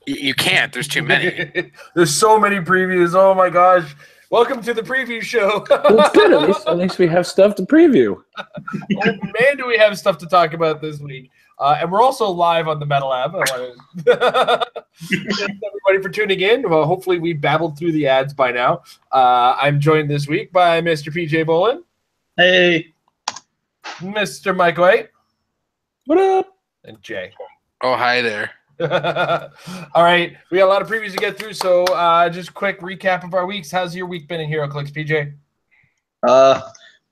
You can't. There's too many. There's so many previews. Oh my gosh. Welcome to the preview show. Well, it's good. At least we have stuff to preview. Oh man, do we have stuff to talk about this week. And we're also live on the Metal Lab. Thanks everybody for tuning in. Well, hopefully we babbled through the ads by now. I'm joined this week by Mr. PJ Bolin. Hey. Mr. Mike White. What up? And Jay. Oh, hi there. All right, we got a lot of previews to get through, so just quick recap of our weeks. How's your week been in Heroclix, PJ?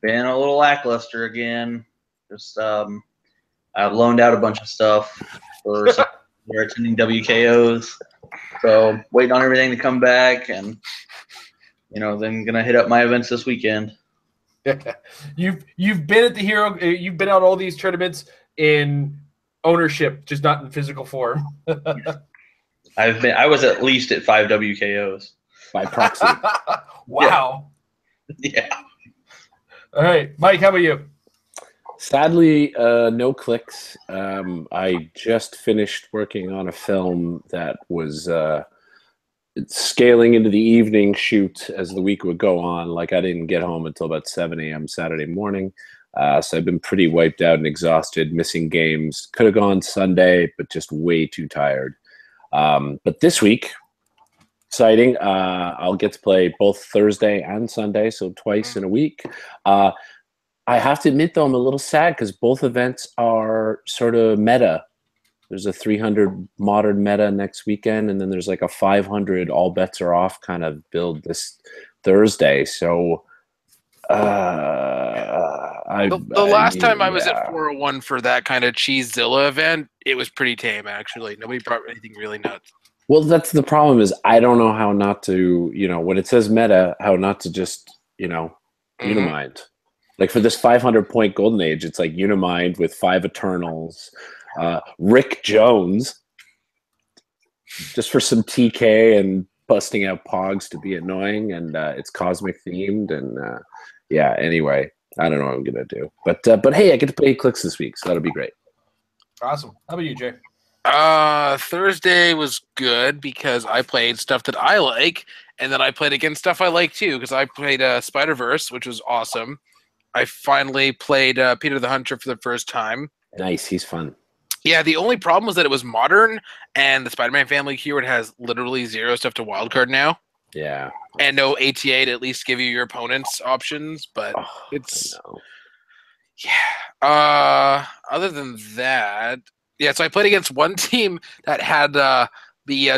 Been a little lackluster again. Just I loaned out a bunch of stuff for we're attending WKOs, so waiting on everything to come back, and then gonna hit up my events this weekend. You've been at the you've been out all these tournaments in ownership, just not in physical form. I was at least at 5 WKOs by proxy. Wow. Yeah. All right, Mike, how about you? Sadly, no clicks. I just finished working on a film that was scaling into the evening shoot as the week would go on. Like, I didn't get home until about 7 a.m. Saturday morning. So I've been pretty wiped out and exhausted, missing games. Could have gone Sunday, but just way too tired. But this week, exciting. I'll get to play both Thursday and Sunday, so twice in a week. I have to admit, though, I'm a little sad because both events are sort of meta. There's a 300 modern meta next weekend, and then there's like a 500 all bets are off kind of build this Thursday. So the last time I was at 401 for that kind of Cheesezilla event, it was pretty tame, actually. Nobody brought anything really nuts. Well, that's the problem is I don't know how not to, when it says meta, how not to just, Unimind. Like for this 500-point Golden Age, it's like Unimind with 5 Eternals, Rick Jones, just for some TK and busting out Pogs to be annoying, and it's cosmic themed, and yeah, anyway, I don't know what I'm gonna do, but hey, I get to play Clixed this week, so that'll be great. Awesome. How about you, Jay? Thursday was good because I played stuff that I like, and then I played against stuff I like too, because I played Spider-Verse, which was awesome. I finally played Peter the Hunter for the first time. Nice, he's fun. Yeah, the only problem was that it was modern, and the Spider-Man family keyword has literally 0 stuff to wildcard now. Yeah. And no ATA to at least give you your opponent's options, but it's... Yeah. Other than that... Yeah, so I played against one team that had the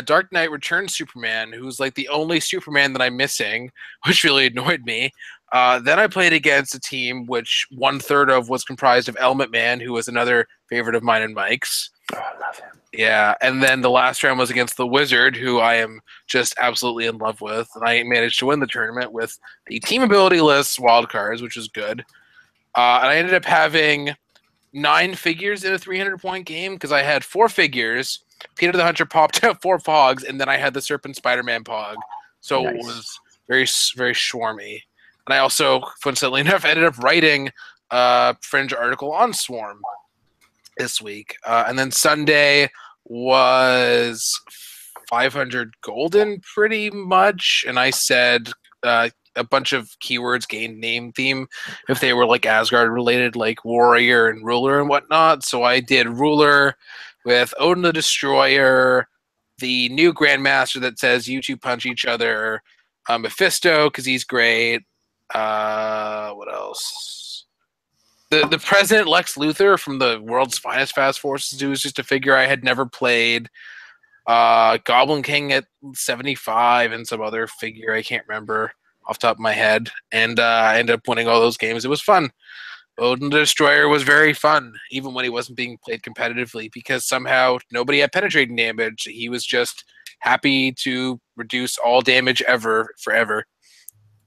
Dark Knight Returns Superman, who's like the only Superman that I'm missing, which really annoyed me. Then I played against a team which 1/3 of was comprised of Element Man, who was another favorite of mine and Mike's. Oh, I love him. Yeah, and then the last round was against the Wizard, who I am just absolutely in love with. And I managed to win the tournament with the team ability list wildcards, which is good. And I ended up having 9 figures in a 300-point game because I had 4 figures. Peter the Hunter popped out 4 Pogs, and then I had the Serpent Spider-Man Pog. So It was very, very swarmy. And I also, coincidentally enough, ended up writing a Fringe article on Swarm this week. And then Sunday was 500 golden, pretty much. And I said a bunch of keywords gained name theme if they were like Asgard related, like warrior and ruler and whatnot. So I did ruler with Odin the Destroyer, the new Grandmaster that says you two punch each other, Mephisto because he's great. What else? The President Lex Luthor from the World's Finest Fast Forces, who was just a figure I had never played. Goblin King at 75 and some other figure I can't remember off the top of my head. And I ended up winning all those games. It was fun. Odin the Destroyer was very fun, even when he wasn't being played competitively, because somehow nobody had penetrating damage. He was just happy to reduce all damage forever.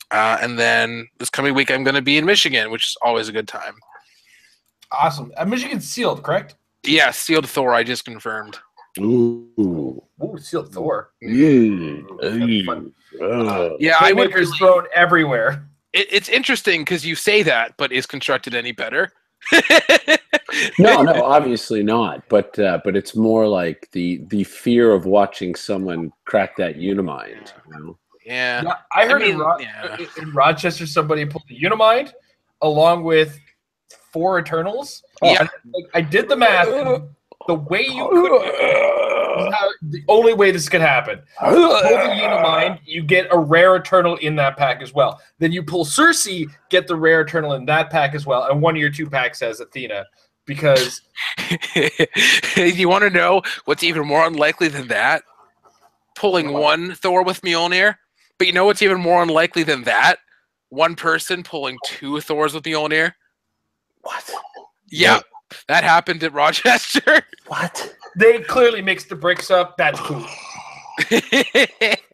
And then this coming week, I'm going to be in Michigan, which is always a good time. Awesome. Michigan's sealed, correct? Yeah, sealed Thor. I just confirmed. Ooh, sealed Thor. Yeah, I would really... thrown everywhere. It's interesting because you say that, but is constructed any better? No, obviously not. But it's more like the fear of watching someone crack that Unimind. You know? Yeah. Yeah, I heard in Rochester somebody pulled the Unimind along with 4 Eternals. Yeah. And, I did the math. And the way you could, the only way this could happen. Pull the Unimind, you get a rare Eternal in that pack as well. Then you pull Cersei, get the rare Eternal in that pack as well, and one of your 2 packs has Athena. Because you want to know what's even more unlikely than that? Pulling 1 Thor with Mjolnir. But you know what's even more unlikely than that? One person pulling 2 Thors with Mjolnir. What? Yeah, that happened at Rochester. What? they clearly mixed the bricks up. That's cool.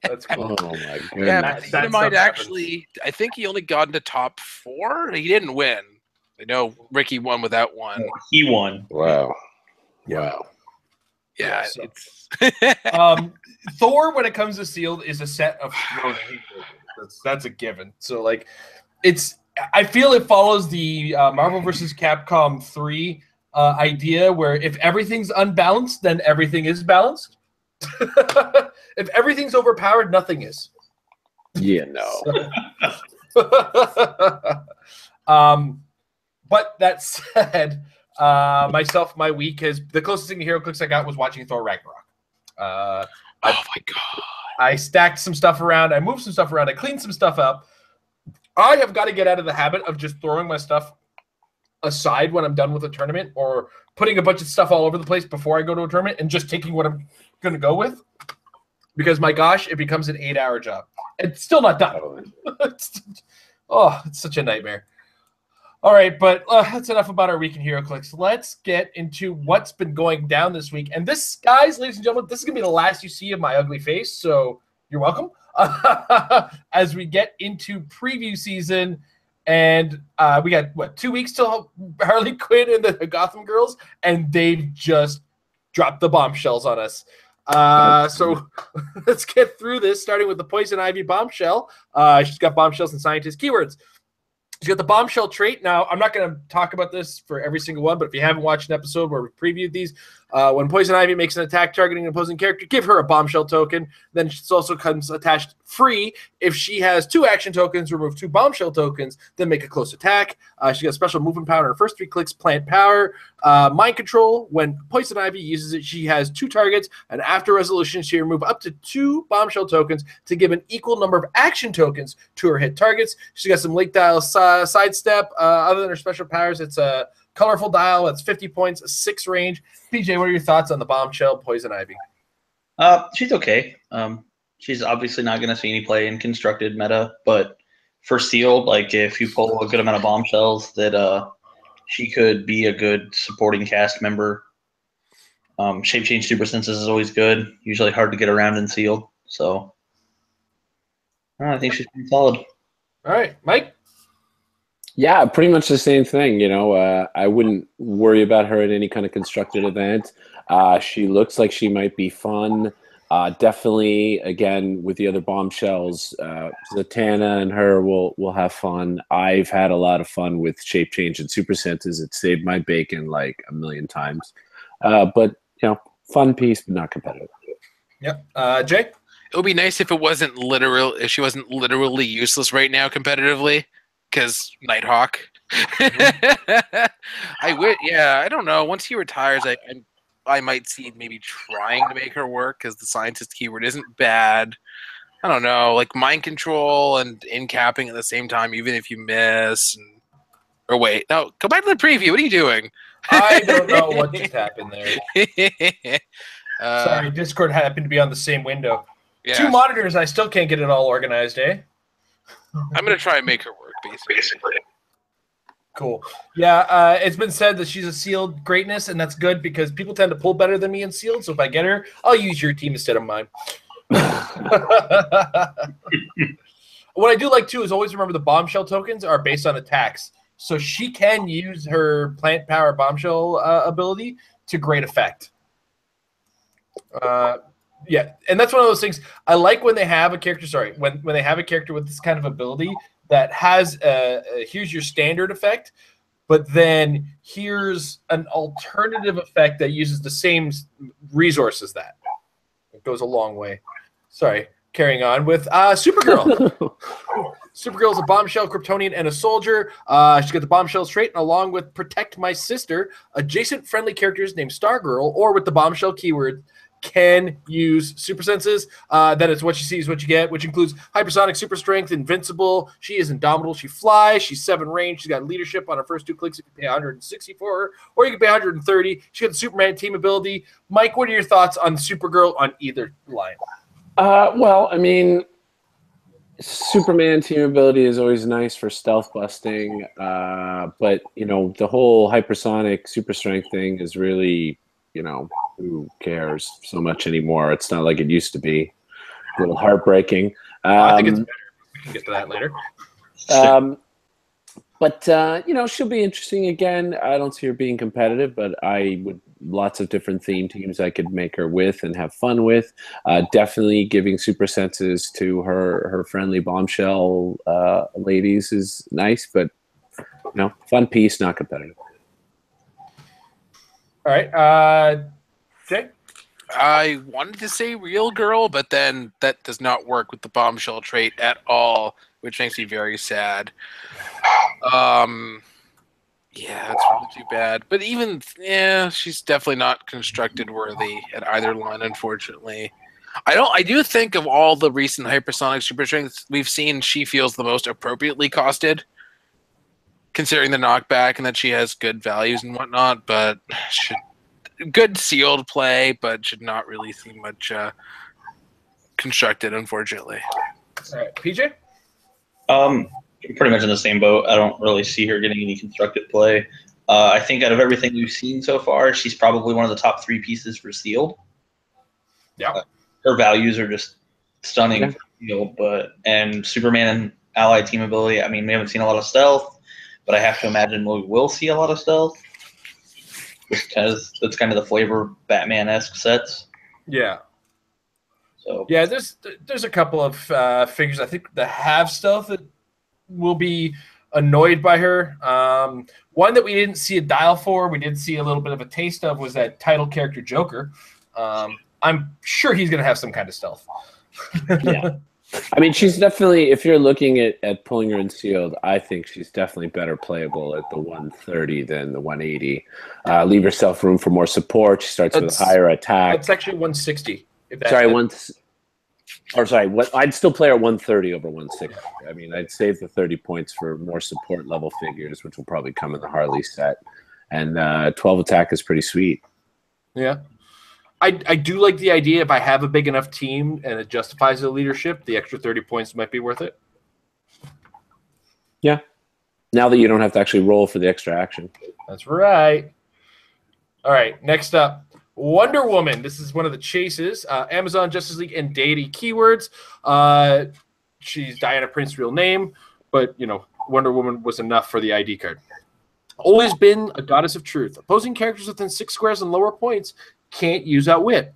That's cool. Oh my goodness. Yeah, That he might stuff actually. I think he only got into top 4. He didn't win. I know Ricky won without one. He won. Wow. Yeah, so- it's. Thor, when it comes to sealed, is a set of throne haters. That's a given. So like, I feel it follows the Marvel vs. Capcom 3 idea, where if everything's unbalanced, then everything is balanced. If everything's overpowered, nothing is. Yeah, no. But that said, my week has the closest thing to HeroClix I got was watching Thor Ragnarok. Oh my god! I stacked some stuff around. I moved some stuff around. I cleaned some stuff up. I have got to get out of the habit of just throwing my stuff aside when I'm done with a tournament, or putting a bunch of stuff all over the place before I go to a tournament and just taking what I'm going to go with. Because my gosh, it becomes an 8-hour job. It's still not done. It's such a nightmare. All right, but that's enough about our week in HeroClix. Let's get into what's been going down this week. And this, guys, ladies and gentlemen, this is going to be the last you see of my ugly face, so you're welcome. As we get into preview season, and we got 2 weeks till Harley Quinn and the Gotham Girls, and they've just dropped the bombshells on us. So let's get through this, starting with the Poison Ivy bombshell. She's got bombshells and scientist keywords. She's got the bombshell trait. Now, I'm not going to talk about this for every single one, but if you haven't watched an episode where we previewed these, when Poison Ivy makes an attack targeting an opposing character, give her a bombshell token. Then it also comes attached free. If she has 2 action tokens, remove 2 bombshell tokens, then make a close attack. She got special movement power in her first 3 clicks, plant power. Mind control, when Poison Ivy uses it, she has 2 targets, and after resolution, she remove up to 2 bombshell tokens to give an equal number of action tokens to her hit targets. She got some lake dial sidestep. Other than her special powers, it's a colorful dial. It's 50 points, 6 range. PJ, what are your thoughts on the bombshell Poison Ivy? She's okay. She's obviously not going to see any play in constructed meta, but for sealed, like if you pull a good amount of bombshells, that she could be a good supporting cast member. Shape change super senses is always good. Usually hard to get around in sealed, so I think she's pretty solid. All right, Mike? Yeah, pretty much the same thing. You know, I wouldn't worry about her at any kind of constructed event. She looks like she might be fun. Definitely, again, with the other bombshells, Zatanna and her will have fun. I've had a lot of fun with shape change and super senses. It saved my bacon like a million times. But you know, fun piece, but not competitive. Yep. Jay? It would be nice if it wasn't literal. If she wasn't literally useless right now competitively, because Nighthawk. I don't know. Once he retires, I might see maybe trying to make her work, because the scientist keyword isn't bad. I don't know, like mind control and in capping at the same time, even if you miss. Or wait, no, go back to the preview. What are you doing? I don't know what just happened there. Sorry, Discord happened to be on the same window. Yeah. 2 monitors, I still can't get it all organized, eh? I'm going to try and make her work, basically. Cool. Yeah, it's been said that she's a sealed greatness, and that's good because people tend to pull better than me in sealed, so if I get her, I'll use your team instead of mine. What I do like, too, is always remember the bombshell tokens are based on attacks. So she can use her plant power bombshell ability to great effect. Yeah, and that's one of those things I like when they have a character. Sorry, when they have a character with this kind of ability that has here's your standard effect. but then here's an alternative effect that uses the same resource as that. It goes a long way. Sorry, carrying on with Supergirl. Supergirl is a bombshell, Kryptonian, and a soldier. She's got the bombshells trait, and along with Protect My Sister, adjacent friendly characters named Stargirl, or with the bombshell keyword, can use super senses. That is what she sees, what you get, which includes hypersonic, super strength, invincible. She is indomitable. She flies. She's 7 range. She's got leadership on her first 2 clicks. You can pay 160 for her, or you can pay 130. She got the Superman team ability. Mike, what are your thoughts on Supergirl on either line? Well, I mean, Superman team ability is always nice for stealth busting, but you know, the whole hypersonic super strength thing is really, you know, who cares so much anymore? It's not like it used to be. A little heartbreaking. I think it's better. We can get to that later. But you know, she'll be interesting again. I don't see her being competitive, but I would lots of different theme teams I could make her with and have fun with. Definitely giving super senses to her friendly bombshell ladies is nice, but you know, fun piece, not competitive. All right, Jay. I wanted to say real girl, but then that does not work with the bombshell trait at all, which makes me very sad. Yeah, it's really too bad. But even, yeah, she's definitely not constructed worthy at either line, unfortunately. I do think of all the recent hypersonic super strengths we've seen, she feels the most appropriately costed, considering the knockback and that she has good values and whatnot, but good sealed play, but should not really see much constructed, unfortunately. All right, PJ? Pretty much in the same boat. I don't really see her getting any constructed play. I think out of everything we've seen so far, she's probably one of the top 3 pieces for sealed. Yeah. Her values are just stunning for sealed, and Superman and allied team ability, I mean, we haven't seen a lot of stealth, but I have to imagine we will see a lot of stealth. Just because that's kind of the flavor of Batman-esque sets. Yeah. So yeah, there's a couple of figures I think that have stealth that will be annoyed by her. One that we didn't see a dial for, we did see a little bit of a taste of, was that title character Joker. I'm sure he's going to have some kind of stealth. Yeah. I mean, she's definitely, if you're looking at pulling her in sealed, I think she's definitely better playable at the 130 than the 180. Leave yourself room for more support. She starts with a higher attack. It's actually 160. If that's I'd still play her 130 over 160. I mean, I'd save the 30 points for more support level figures, which will probably come in the Harley set. And 12 attack is pretty sweet. Yeah. I do like the idea, if I have a big enough team and it justifies the leadership, the extra 30 points might be worth it. Yeah. Now that you don't have to actually roll for the extra action. That's right. All right, next up, Wonder Woman. This is one of the chases. Amazon, Justice League, and Deity keywords. She's Diana Prince's real name, but, you know, Wonder Woman was enough for the ID card. Always been a goddess of truth. Opposing characters within 6 squares and lower points can't use Outwit.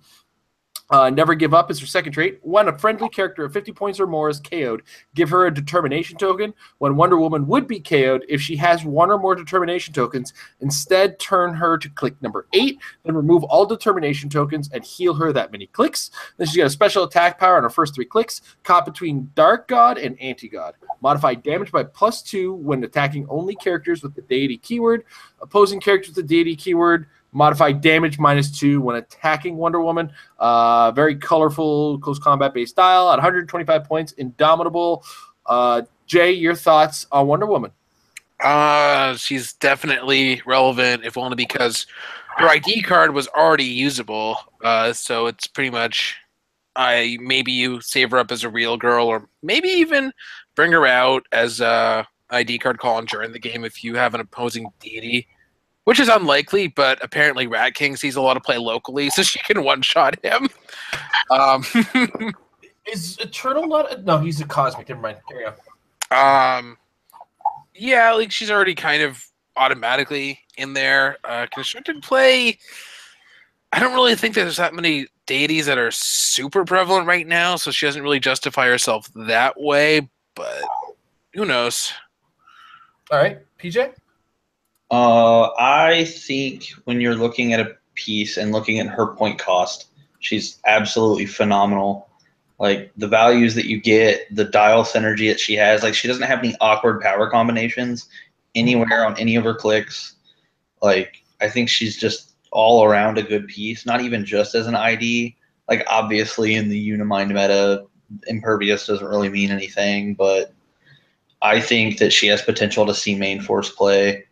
Never give up is her second trait. When a friendly character of 50 points or more is KO'd, give her a determination token. When Wonder Woman would be KO'd, if she has 1 or more determination tokens, instead turn her to click number 8, then remove all determination tokens and heal her that many clicks. Then she's got a special attack power on her first 3 clicks, caught between Dark God and Anti-God. Modify damage by +2 when attacking only characters with the Deity keyword. Opposing characters with the Deity keyword, modify damage -2 when attacking Wonder Woman. Very colorful, close combat-based style at 125 points. Indomitable. Jay, your thoughts on Wonder Woman? She's definitely relevant, if only because her ID card was already usable. So it's pretty much, maybe you save her up as a real girl, or maybe even bring her out as a ID card call during the game if you have an opposing deity. Which is unlikely, but apparently Rat King sees a lot of play locally, so she can one-shot him. Is Eternal not? No, he's a cosmic. Never mind. Carry on. Yeah, like she's already kind of automatically in there. Constructed play, I don't really think there's that many deities that are super prevalent right now, so she doesn't really justify herself that way, but who knows? All right, PJ? I think when you're looking at a piece and looking at her point cost, she's absolutely phenomenal. Like the values that you get, the dial synergy that she has, like she doesn't have any awkward power combinations anywhere on any of her clicks. Like I think she's just all around a good piece, not even just as an ID. Like obviously in the Unimind meta, Impervious doesn't really mean anything, but I think that she has potential to see main force play.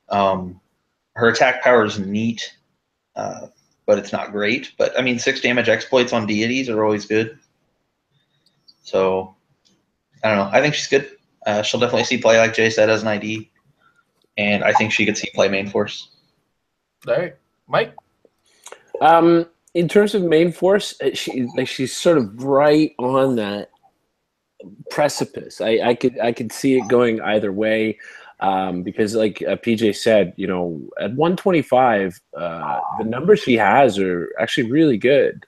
Her attack power is neat, but it's not great. But I mean, 6 damage exploits on deities are always good. So I don't know. I think she's good. She'll definitely see play, like Jay said, as an ID, and I think she could see play main force. All right, Mike. In terms of main force, she's sort of right on that precipice. I could see it going either way. Because like PJ said, you know, at 125, the numbers she has are actually really good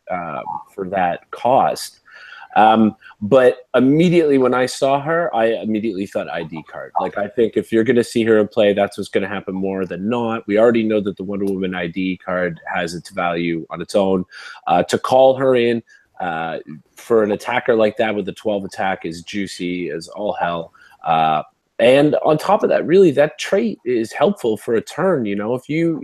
for that cost. But immediately when I saw her, I immediately thought ID card. Like, I think if you're going to see her in play, that's what's going to happen more than not. We already know that the Wonder Woman ID card has its value on its own. To call her in for an attacker like that with the 12 attack is juicy as all hell. And on top of that, really, that trait is helpful for a turn. You know, if you're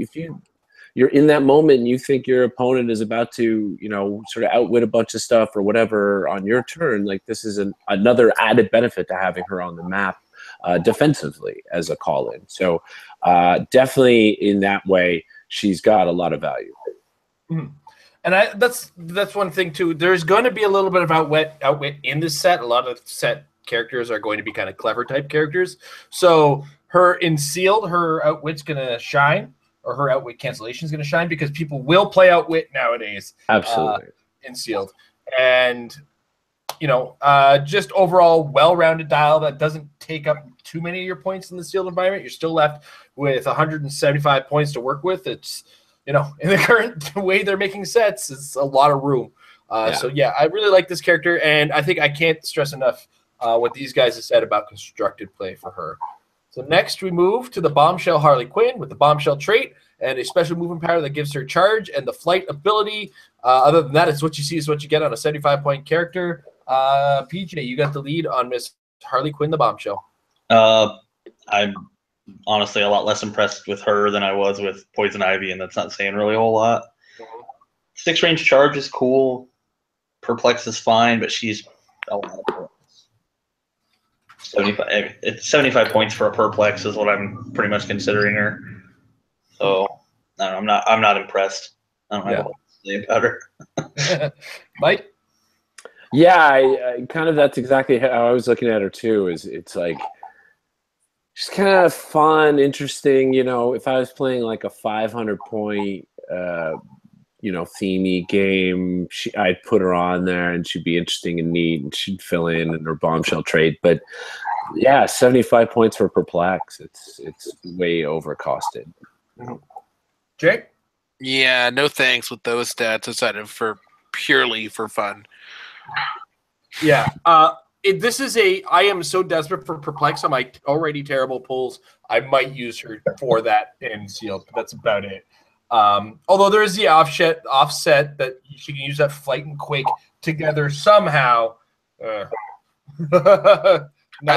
in that moment and you think your opponent is about to, you know, sort of outwit a bunch of stuff or whatever on your turn, like this is another added benefit to having her on the map defensively as a call-in. So definitely in that way, she's got a lot of value. Mm-hmm. And that's one thing too. There's going to be a little bit of outwit in this set. A lot of set characters are going to be kind of clever type characters. So her in sealed, her outwit's going to shine, or her outwit cancellation is going to shine because people will play outwit nowadays. Absolutely. In sealed. And, you know, just overall well-rounded dial that doesn't take up too many of your points in the sealed environment. You're still left with 175 points to work with. It's, you know, in the current way they're making sets, it's a lot of room. So, yeah, I really like this character, and I think I can't stress enough what these guys have said about constructed play for her. So next we move to the Bombshell Harley Quinn with the Bombshell trait and a special movement power that gives her charge and the flight ability. Other than that, it's what you see is what you get on a 75-point character. PJ, you got the lead on Miss Harley Quinn, the Bombshell. I'm honestly a lot less impressed with her than I was with Poison Ivy, and that's not saying really a whole lot. 6-range charge is cool. Perplex is fine, but she's a lot of points. 75 points for a perplex is what I'm pretty much considering her. So I'm not impressed. I don't have what to say about her. Mike? Yeah, I kind of that's exactly how I was looking at her too. It's like she's kind of fun, interesting. You know, if I was playing like a 500-point you know, themey game, I'd put her on there and she'd be interesting and neat and she'd fill in her bombshell trait. But yeah, 75 points for perplex. It's way overcosted. Jake? Yeah, no thanks with those stats aside of purely for fun. Yeah. This is I am so desperate for perplex on my already terrible pulls. I might use her for that in sealed, but that's about it. Although there is the offset that she can use that flight and quake together somehow. I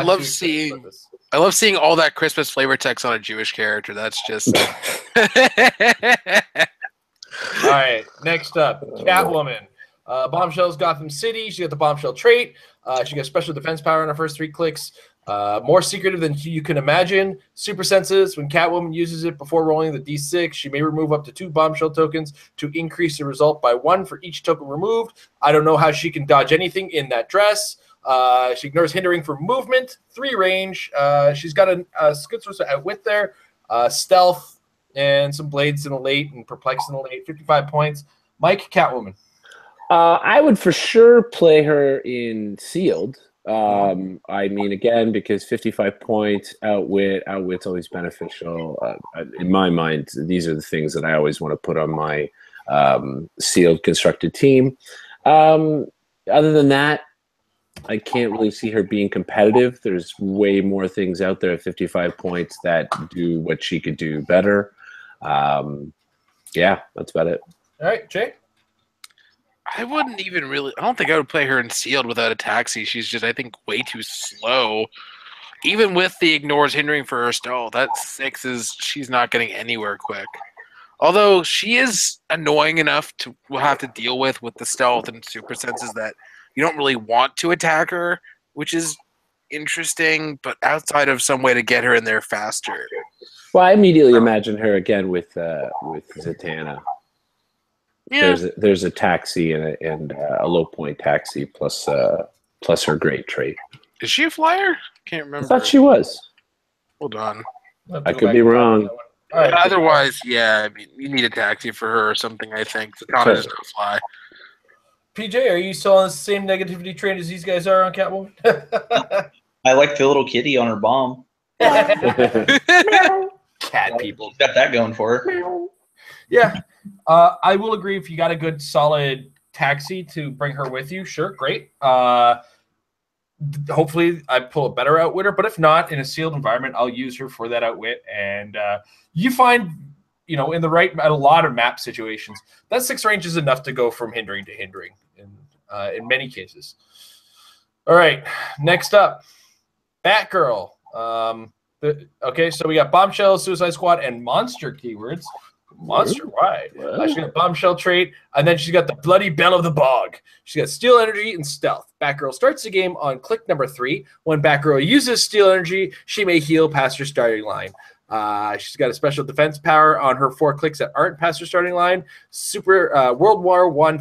love seeing all that Christmas flavor text on a Jewish character. That's just all right. Next up, Catwoman. Bombshells, Gotham City. She got the Bombshell trait. She got special defense power on her first 3 clicks. More secretive than you can imagine. Super senses. When Catwoman uses it before rolling the D6, she may remove up to 2 Bombshell tokens to increase the result by 1 for each token removed. I don't know how she can dodge anything in that dress. She ignores hindering for movement, 3 range. She's got a good source of outwit there. Stealth and some blades in the late and perplex in the late. 55 points. Mike, Catwoman. I would for sure play her in sealed. I mean, again, because 55 points, outwit's always beneficial. In my mind, these are the things that I always want to put on my sealed constructed team. Other than that, I can't really see her being competitive. There's way more things out there at 55 points that do what she could do better. Yeah, that's about it. All right, Jay? I wouldn't even really. I don't think I would play her in sealed without a taxi. She's just, I think, way too slow. Even with the ignores hindering for her stall, that 6 is she's not getting anywhere quick. Although she is annoying enough to have to deal with the stealth and super senses that you don't really want to attack her, which is interesting. But outside of some way to get her in there faster. Well, I immediately imagine her again with Zatanna. Yeah. There's a taxi and a low point taxi plus her great trait. Is she a flyer? Can't remember. I thought she was. Hold on. I could be wrong. All right. Otherwise, yeah, I mean, you need a taxi for her or something, I think. Zatanna does not fly. PJ, are you still on the same negativity train as these guys are on Catwoman? I like the little kitty on her bomb. Cat people. She's got that going for her. Yeah. I will agree if you got a good, solid taxi to bring her with you. Sure, great. Hopefully I pull a better outwitter, but if not, in a sealed environment, I'll use her for that outwit. And you find, in a lot of map situations, that 6 range is enough to go from hindering to hindering in many cases. All right, next up, Batgirl. Okay, so we got Bombshells, Suicide Squad, and Monster keywords. Monster, why? She's got a Bombshell trait, and then she's got the Bloody Bell of the Bog. She's got Steel Energy and Stealth. Batgirl starts the game on click number 3. When Batgirl uses Steel Energy, she may heal past her starting line. She's got a special defense power on her 4 clicks that aren't past her starting line. Super World War I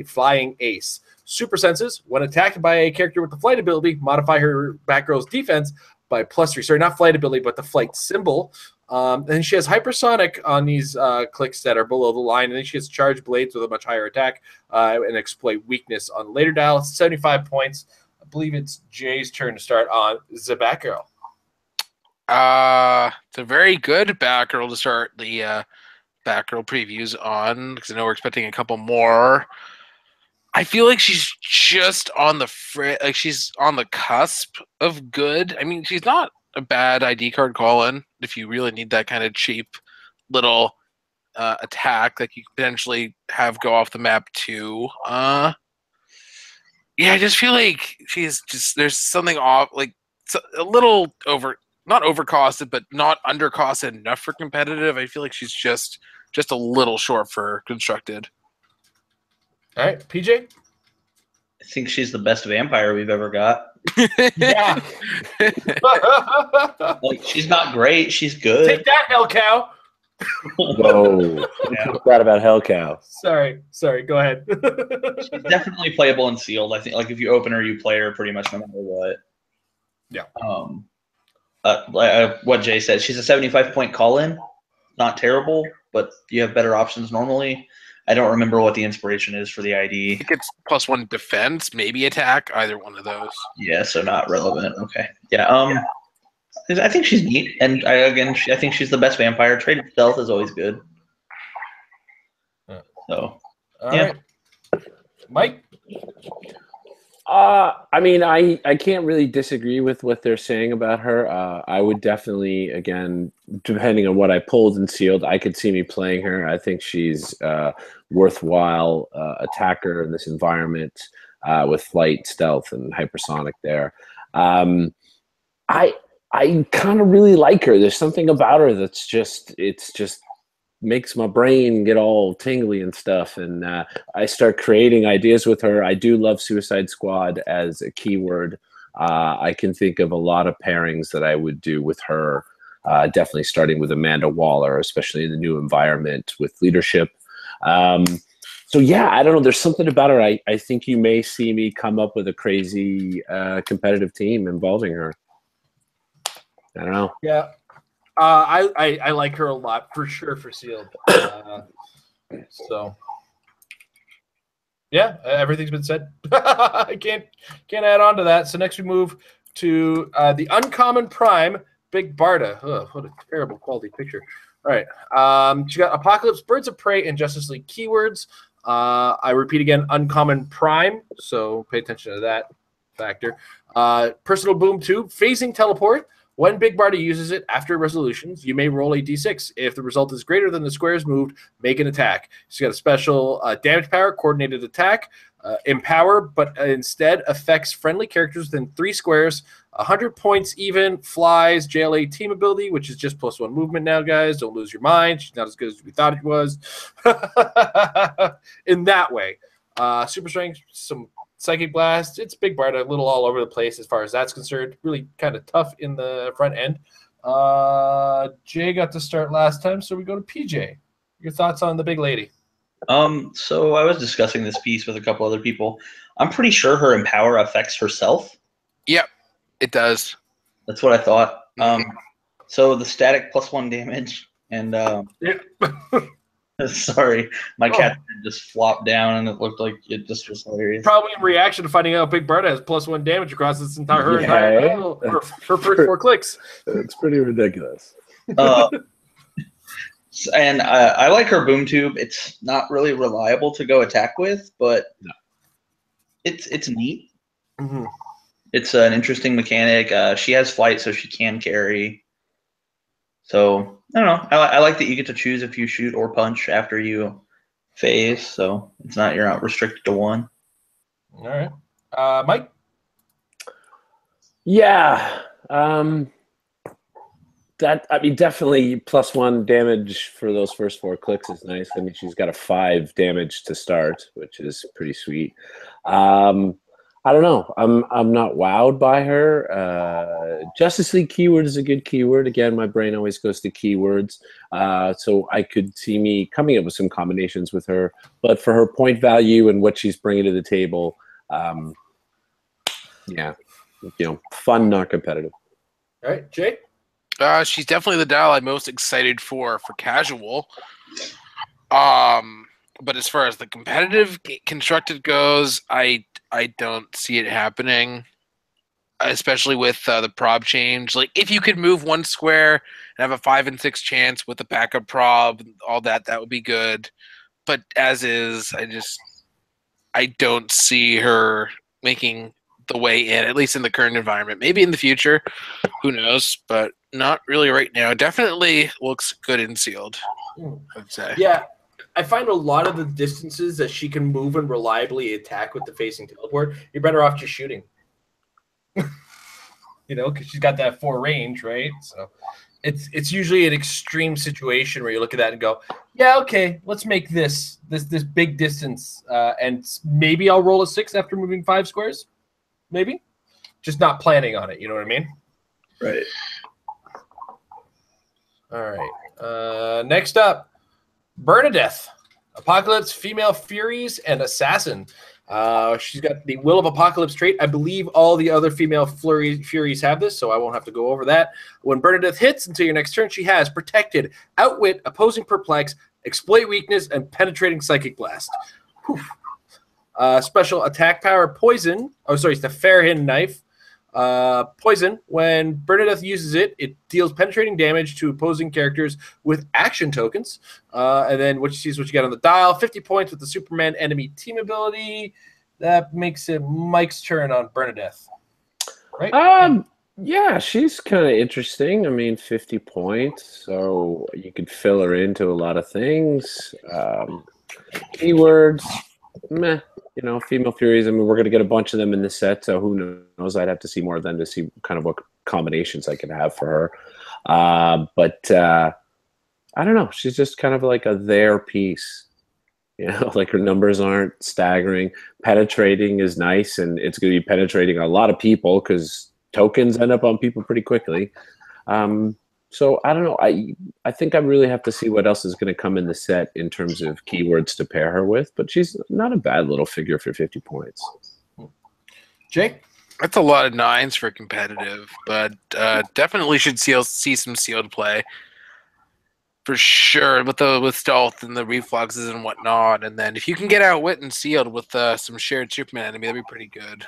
Flying Ace. Super senses. When attacked by a character with the flight ability, modify her Batgirl's defense by +3. Sorry, not flight ability, but the flight symbol. And she has hypersonic on these clicks that are below the line, and then she has charged blades with a much higher attack and exploit weakness on later dial. 75 points. I believe it's Jay's turn to start on the Batgirl. It's a very good Batgirl to start the Batgirl previews on, because I know we're expecting a couple more. I feel like she's just on she's on the cusp of good. I mean, she's not a bad ID card call-in if you really need that kind of cheap little attack that you could potentially have go off the map too. Yeah, I just feel like there's something off, like a little not overcosted, but not undercosted enough for competitive. I feel like she's just a little short for constructed. All right, PJ? I think she's the best vampire we've ever got. Yeah. Like, she's not great. She's good. Take that, Hell Cow. Whoa. I forgot about Hell Cow. Sorry. Go ahead. She's definitely playable and sealed. I think, like, if you open her, you play her pretty much no matter what. Yeah. What Jay said, she's a 75-point call-in. Not terrible, but you have better options normally. I don't remember what the inspiration is for the ID. I think it's +1 defense, maybe attack, either one of those. Yeah, so not relevant. Okay. Yeah. I think she's neat, and I think she's the best vampire. Traded stealth is always good. So, all right, Mike. I mean, I can't really disagree with what they're saying about her. I would definitely, again, depending on what I pulled and sealed, I could see me playing her. I think she's worthwhile attacker in this environment with flight, stealth, and hypersonic there. I kind of really like her. There's something about her that's just makes my brain get all tingly and stuff, and I start creating ideas with her. I do love Suicide Squad as a keyword. I can think of a lot of pairings that I would do with her, definitely starting with Amanda Waller, especially in the new environment with leadership. So yeah, I don't know. There's something about her. I think you may see me come up with a crazy competitive team involving her. I don't know. Yeah. I like her a lot for sure for sealed. So yeah, everything's been said. I can't add on to that. So next we move to the uncommon prime Big Barda. Ugh, what a terrible quality picture. All right. She got Apocalypse, Birds of Prey, and Justice League keywords. I repeat again, uncommon prime. So pay attention to that. factor. Personal Boom 2, Phasing Teleport. When Big Barda uses it after resolutions, you may roll a d6. If the result is greater than the squares moved, make an attack. She's got a special damage power, coordinated attack, empower, but instead affects friendly characters within 3 squares. 100 points even, flies, JLA team ability, which is just +1 movement now, guys. Don't lose your mind. She's not as good as we thought it was. In that way. Super strength, some Psychic Blast. It's Big Barda, a little all over the place as far as that's concerned. Really kind of tough in the front end. Jay got to start last time, so we go to PJ. Your thoughts on the big lady? So I was discussing this piece with a couple other people. I'm pretty sure her Empower affects herself. Yep, it does. That's what I thought. So the static +1 damage and sorry, my cat just flopped down and it looked like it just was hilarious. Probably in reaction to finding out Big Barda has +1 damage across its entire battle, her first 4 clicks. It's pretty ridiculous. And I like her boom tube. It's not really reliable to go attack with, but it's neat. Mm-hmm. It's an interesting mechanic. She has flight, so she can carry. So I don't know. I like that you get to choose if you shoot or punch after you phase. So it's not you're not restricted to one. All right, Mike. Yeah. Definitely +1 damage for those first 4 clicks is nice. I mean, she's got a 5 damage to start, which is pretty sweet. I don't know. I'm not wowed by her. Justice League keyword is a good keyword. Again, my brain always goes to keywords. So I could see me coming up with some combinations with her. But for her point value and what she's bringing to the table, yeah, fun, not competitive. All right, Jay. She's definitely the dial I'm most excited for casual. But as far as the competitive constructed goes, I don't see it happening, especially with the prob change. Like, if you could move 1 square and have a 5 and 6 chance with the backup prob, all that would be good. But as is, I don't see her making the way in, at least in the current environment. Maybe in the future, who knows? But not really right now. Definitely looks good in sealed, I would say. Yeah. I find a lot of the distances that she can move and reliably attack with the facing teleport, you're better off just shooting. Because she's got that 4 range, right? So it's usually an extreme situation where you look at that and go, yeah, okay, let's make this big distance, and maybe I'll roll a 6 after moving 5 squares. Maybe. Just not planning on it, you know what I mean? Right. All right. Next up. Bernadette, Apocalypse, Female Furies, and Assassin. She's got the Will of Apocalypse trait. I believe all the other female Furies have this, so I won't have to go over that. When Bernadette hits until your next turn, she has Protected, Outwit, Opposing Perplex, Exploit Weakness, and Penetrating Psychic Blast. Special attack power, Poison. Oh, sorry, it's the Fairhin Knife. Poison. When Bernadette uses it, it deals penetrating damage to opposing characters with action tokens. And then what you see is what you got on the dial. 50 points with the Superman enemy team ability. That makes it Mike's turn on Bernadette. Right? Yeah, she's kind of interesting. I mean, 50 points, so you could fill her into a lot of things. Keywords, meh. Female Furies, I mean, we're going to get a bunch of them in the set, so who knows? I'd have to see more of them to see kind of what combinations I could have for her. But I don't know. She's just kind of like a there piece. Like her numbers aren't staggering. Penetrating is nice, and it's going to be penetrating a lot of people because tokens end up on people pretty quickly. So I don't know. I think I really have to see what else is going to come in the set in terms of keywords to pair her with. But she's not a bad little figure for 50 points. Jake? That's a lot of 9s for competitive, but definitely should see some sealed play for sure with stealth and the reflexes and whatnot. And then if you can get Outwit and sealed with some shared Superman enemy, that'd be pretty good.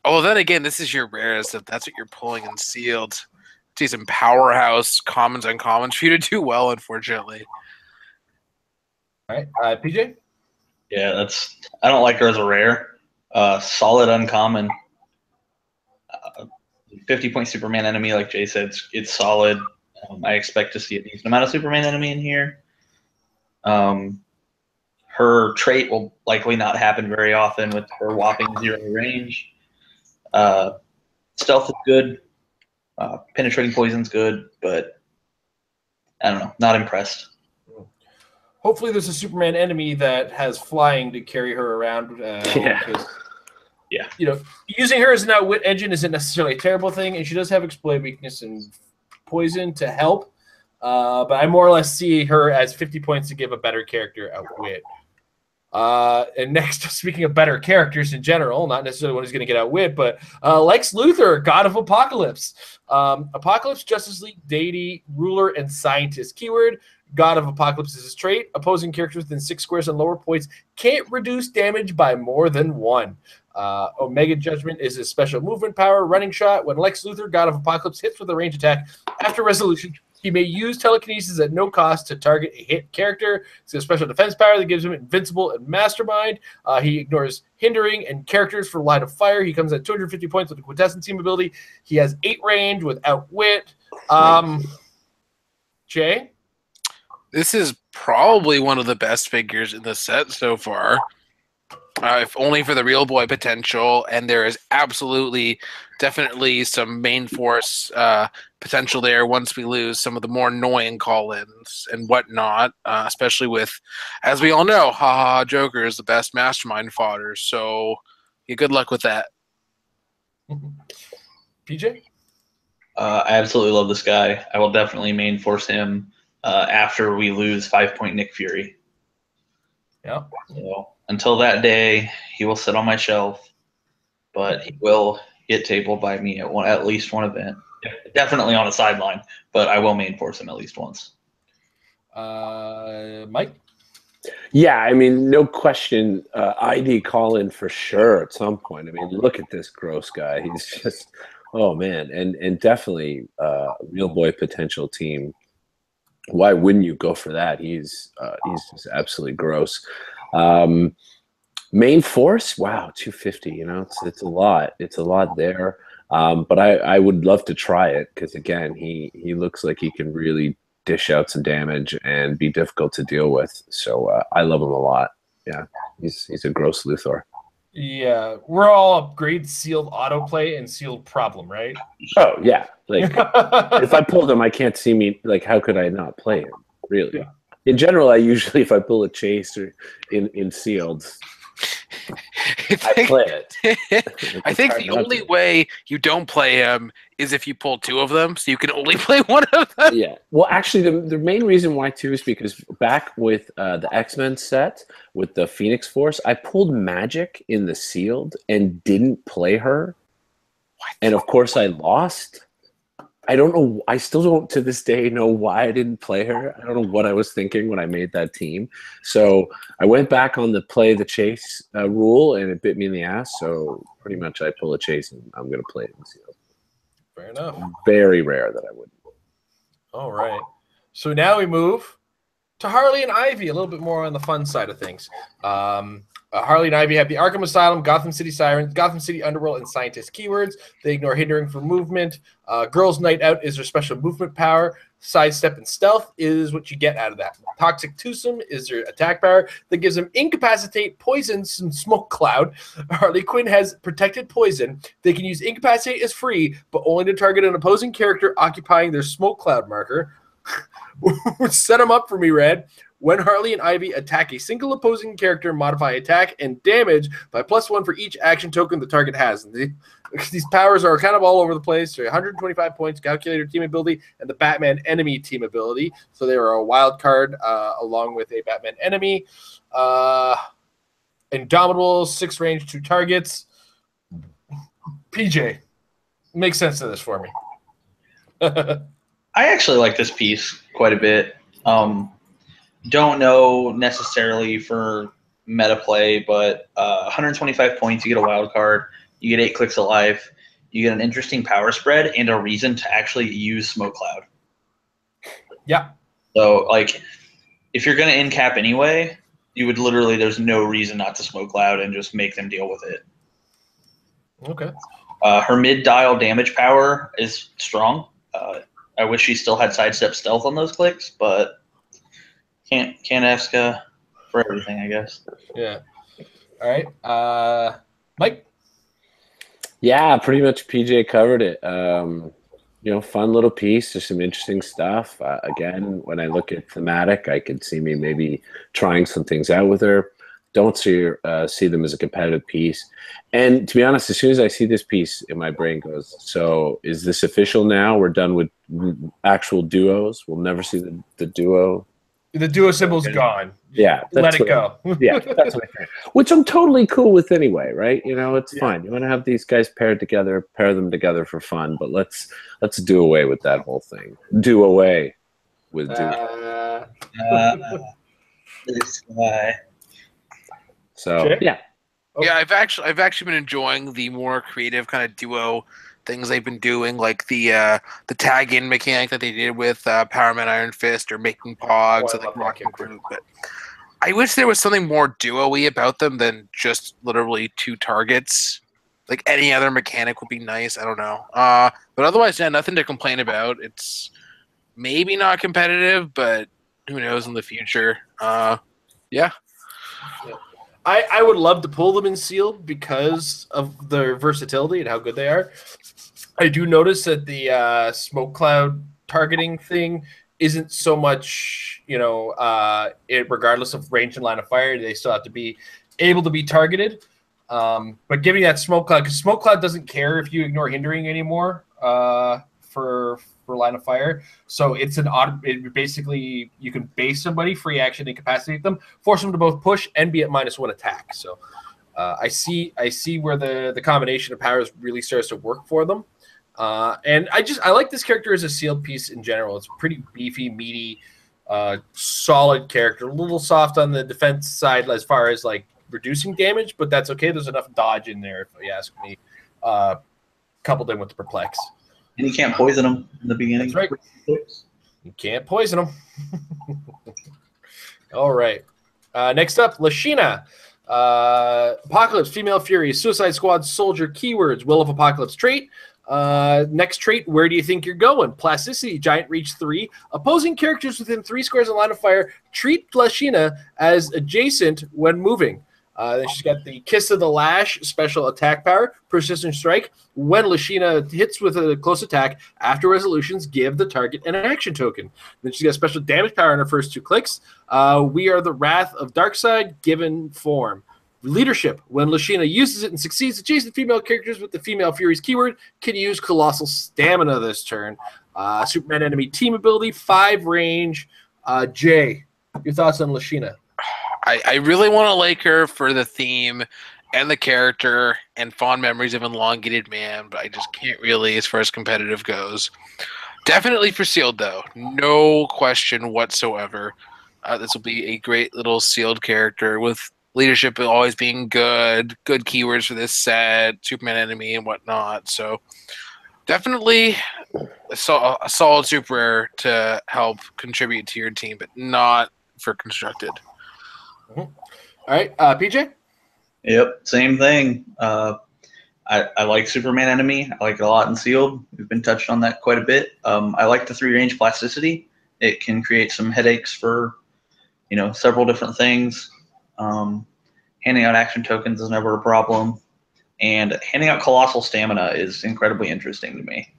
Oh, then again, this is your rarest if that's what you're pulling in sealed. See some powerhouse commons, uncommons for you to do well, unfortunately. All right, PJ? Yeah, I don't like her as a rare. Solid uncommon 50-point Superman enemy, like Jay said, it's solid. I expect to see a decent amount of Superman enemy in here. Her trait will likely not happen very often with her whopping 0 range. Stealth is good. Penetrating poison's good, but I don't know. Not impressed. Hopefully there's a Superman enemy that has flying to carry her around. Yeah. You know, using her as an outwit engine isn't necessarily a terrible thing, and she does have exploit weakness and poison to help. But I more or less see her as 50 points to give a better character outwit. And next, speaking of better characters in general, not necessarily one who's going to get outwit, but Lex Luthor, God of Apocalypse. Apocalypse, Justice League, deity, ruler, and scientist. Keyword, God of Apocalypse is his trait. Opposing characters within 6 squares and lower points can't reduce damage by more than 1. Omega Judgment is his special movement power, running shot. When Lex Luthor, God of Apocalypse, hits with a range attack, after resolution, he may use telekinesis at no cost to target a hit character. It's a special defense power that gives him Invincible and Mastermind. He ignores hindering and characters for line of fire. He comes at 250 points with a quintessence team ability. He has 8 range with outwit. Jay? This is probably one of the best figures in the set so far. If only for the real boy potential, and there is definitely some main force potential there once we lose some of the more annoying call-ins and whatnot, especially with, as we all know, Joker is the best mastermind fodder, so yeah, good luck with that. PJ? I absolutely love this guy. I will definitely main force him after we lose 5-point Nick Fury. Yeah. So until that day, he will sit on my shelf, but he will get tabled by me at least one event. Definitely on a sideline, but I will main force him at least once. Mike? Yeah, I mean, no question. ID call-in for sure at some point. I mean, look at this gross guy. He's just, oh man, and definitely real boy potential team. Why wouldn't you go for that? He's just absolutely gross. Main force, wow, 250. You know, it's a lot. It's a lot there. But I would love to try it because again, he looks like he can really dish out some damage and be difficult to deal with. So I love him a lot. Yeah, he's a gross Luthor. Yeah, we're all upgrade sealed autoplay and sealed problem, right? Oh yeah, like if I pulled him, I can't see me. Like, how could I not play him? Really? Yeah. In general, I usually, if I pull a chase or in sealed, I play it. I think the only way you don't play him is if you pull 2 of them, so you can only play 1 of them. Yeah. Well, actually, the main reason why too is because back with the X-Men set with the Phoenix Force, I pulled Magic in the sealed and didn't play her, and of course I lost. I don't know. I still don't to this day know why I didn't play her. I don't know what I was thinking when I made that team. So I went back on the play the chase rule, and it bit me in the ass. So pretty much I pull a chase, and I'm going to play it in sealed. Fair enough. Very rare that I wouldn't. All right. So now we move to Harley and Ivy, a little bit more on the fun side of things. Harley and Ivy have the Arkham Asylum, Gotham City Sirens, Gotham City Underworld, and Scientist keywords. They ignore hindering for movement. Girls Night Out is their special movement power. Sidestep and Stealth is what you get out of that. Toxic Twosome is their attack power that gives them Incapacitate, Poison, and Smoke Cloud. Harley Quinn has Protected Poison. They can use Incapacitate as free, but only to target an opposing character occupying their Smoke Cloud marker. Set them up for me, Red. When Harley and Ivy attack a single opposing character, modify attack and damage by +1 for each action token the target has. These powers are kind of all over the place. They're 125 points, calculator team ability, and the Batman enemy team ability. So they are a wild card along with a Batman enemy. Indomitable, 6 range, 2 targets. PJ, make sense of this for me. I actually like this piece quite a bit. Don't know necessarily for meta play, but 125 points, you get a wild card, you get 8 clicks of life, you get an interesting power spread, and a reason to actually use Smoke Cloud. Yeah. So, like, if you're going to in-cap anyway, you would literally, there's no reason not to Smoke Cloud and just make them deal with it. Okay. Her mid-dial damage power is strong. I wish she still had sidestep stealth on those clicks, but can't ask for everything, I guess. Yeah. All right. Mike? Yeah, pretty much PJ covered it. Fun little piece. There's some interesting stuff. Again, when I look at thematic, I could see me maybe trying some things out with her. Don't see them as a competitive piece. And to be honest, as soon as I see this piece, in my brain goes, so is this official now? We're done with actual duos. We'll never see the duo. The duo symbol's gone. Yeah. Let it go. Yeah, that's what I think. Which I'm totally cool with anyway, right? It's fine. You want to have these guys paired together, pair them together for fun, but let's do away with that whole thing. Do away with duo. This guy. So Jay? yeah. Yeah, I've actually been enjoying the more creative kind of duo things they've been doing, like the tag-in mechanic that they did with Power Man Iron Fist or making Pogs, like Rocking Group. But I wish there was something more duo-y about them than just literally two targets. Like any other mechanic would be nice. I don't know. But otherwise, yeah, nothing to complain about. It's maybe not competitive, but who knows in the future. Yeah. I would love to pull them in sealed because of their versatility and how good they are. I do notice that the smoke cloud targeting thing isn't so much, regardless of range and line of fire, they still have to be able to be targeted. But giving that smoke cloud, because smoke cloud doesn't care if you ignore hindering anymore for line of fire. So it's basically you can base somebody, free action, incapacitate them, force them to both push and be at -1 attack. So I see where the combination of powers really starts to work for them. And I like this character as a sealed piece in general. It's pretty beefy, meaty, solid character. A little soft on the defense side as far as like reducing damage, but that's okay. There's enough dodge in there, if you ask me. Coupled in with the perplex. And you can't poison them in the beginning. That's right. You can't poison them. All right. Next up, Lashina. Apocalypse, Female Furies, Suicide Squad, Soldier, keywords, Will of Apocalypse trait. Next trait, where do you think you're going? Plasticity, Giant Reach 3. Opposing characters within 3 squares of line of fire treat Lashina as adjacent when moving. Then she's got the Kiss of the Lash special attack power, Persistent Strike. When Lashina hits with a close attack, after resolutions, give the target an action token. Then she's got special damage power in her first 2 clicks. We are the Wrath of Darkseid, given form. Leadership. When Lashina uses it and succeeds, adjacent female characters with the Female Furies keyword can use Colossal Stamina this turn. Superman enemy team ability, 5 range. Jay, your thoughts on Lashina? I really want to like her for the theme and the character and fond memories of Elongated Man, but I just can't really as far as competitive goes. Definitely for sealed, though. No question whatsoever. This will be a great little sealed character with leadership always being good keywords for this set, Superman enemy and whatnot. So definitely a solid super rare to help contribute to your team, but not for constructed. All right, PJ? Yep, same thing. I like Superman enemy. I like it a lot in sealed. We've been touched on that quite a bit. I like the 3-range plasticity. It can create some headaches for, several different things. Handing out action tokens is never a problem. And handing out Colossal Stamina is incredibly interesting to me.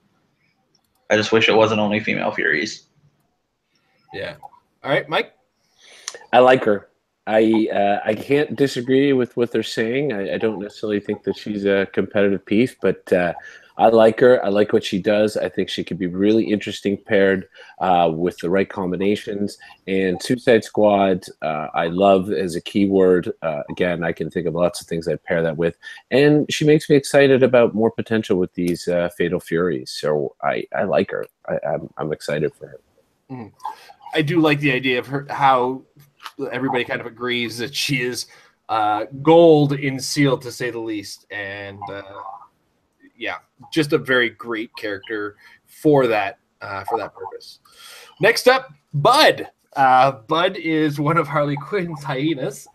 I just wish it wasn't only Female Furies. Yeah. All right, Mike? I like her. I can't disagree with what they're saying. I don't necessarily think that she's a competitive piece, but I like her. I like what she does. I think she could be really interesting paired with the right combinations. And Suicide Squad, I love as a keyword. Again, I can think of lots of things I'd pair that with. And she makes me excited about more potential with these Fatal Furies. So I like her. I'm excited for her. Mm. I do like the idea of her, how everybody kind of agrees that she is gold in sealed, to say the least. And yeah, just a very great character for that purpose. Next up, Bud. Bud is one of Harley Quinn's hyenas.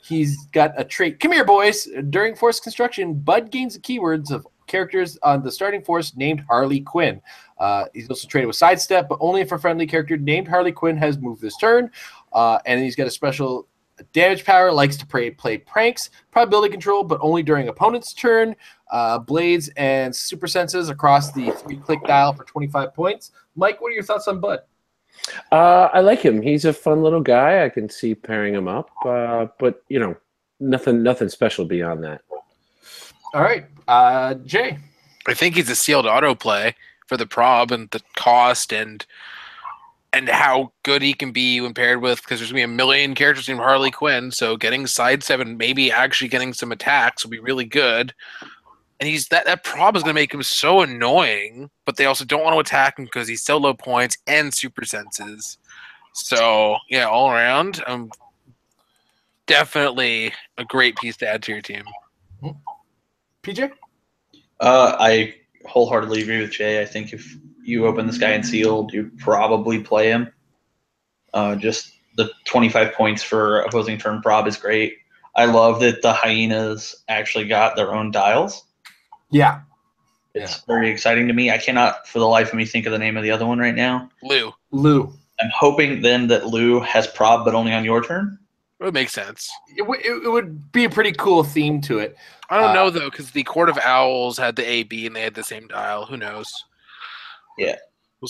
He's got a trait. Come here, boys. During forced construction, Bud gains the keywords of characters on the starting force named Harley Quinn. He's also traded with Sidestep, but only if a friendly character named Harley Quinn has moved this turn. And he's got a special damage power, likes to play pranks, probability control, but only during opponent's turn. Blades and super senses across the 3-click dial for 25 points. Mike, what are your thoughts on Bud? I like him. He's a fun little guy. I can see pairing him up, but you know, nothing special beyond that. All right, Jay. I think he's a sealed autoplay for the prob and the cost and how good he can be when paired with, because there's going to be a million characters named Harley Quinn, so getting side 7, maybe actually getting some attacks will be really good. And he's that prob is going to make him so annoying, but they also don't want to attack him because he's so low points and super senses. So, yeah, all around, definitely a great piece to add to your team. PJ? I wholeheartedly agree with Jay. I think if you open this guy in sealed, you probably play him. Just the 25 points for opposing turn prob is great. I love that the Hyenas actually got their own dials. Yeah. It's very exciting to me. I cannot for the life of me think of the name of the other one right now. Lou. I'm hoping then that Lou has prob, but only on your turn. It would make sense. It would be a pretty cool theme to it. I don't know, though, because the Court of Owls had the AB and they had the same dial. Who knows? Yeah.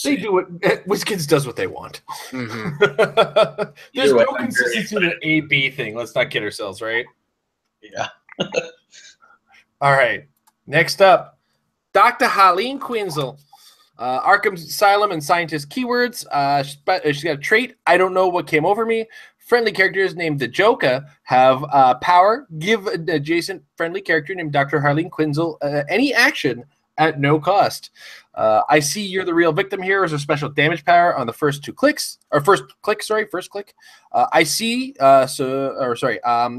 They do what WizKids does what they want. Mm-hmm. There's no consistency in an A/B thing. Let's not kid ourselves, right? Yeah. All right. Next up, Dr. Harleen Quinzel. Arkham Asylum and Scientist keywords. She's got a trait. I don't know what came over me. Friendly characters named the Joker have power. Give an adjacent friendly character named Dr. Harleen Quinzel any action at no cost. I see you're the real victim here as a special damage power on the first clicks. I see,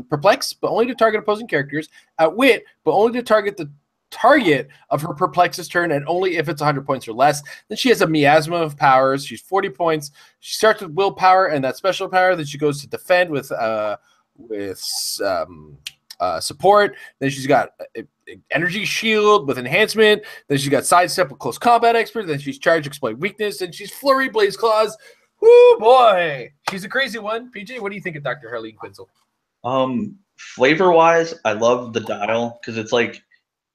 perplex, but only to target opposing characters. Outwit, but only to target the target of her perplex's turn, and only if it's 100 points or less. Then she has a miasma of powers. She's 40 points. She starts with willpower and that special power. Then she goes to defend with support. Then she's got energy shield with enhancement. Then she's got sidestep with close combat expert. Then she's charge, exploit weakness, and she's flurry, blaze claws. Woo boy, she's a crazy one. PJ, what do you think of Dr. Harleen Quinzel? Flavor wise, I love the dial because it's like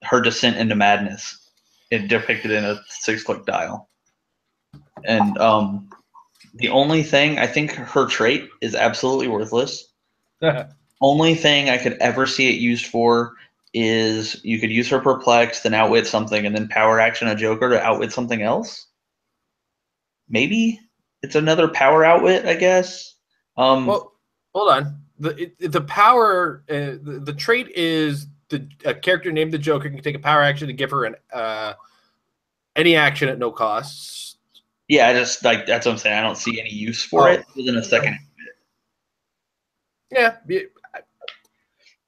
her descent into madness. It depicted in a 6-click dial. And the only thing, I think her trait is absolutely worthless. Only thing I could ever see it used for is you could use her perplex, then outwit something, and then power action a Joker to outwit something else. Maybe it's another power outwit, I guess. Well, hold on. The power, the trait is a character named the Joker can take a power action to give her any action at no cost. Yeah, I just like that's what I'm saying. I don't see any use for it within a second. Yeah.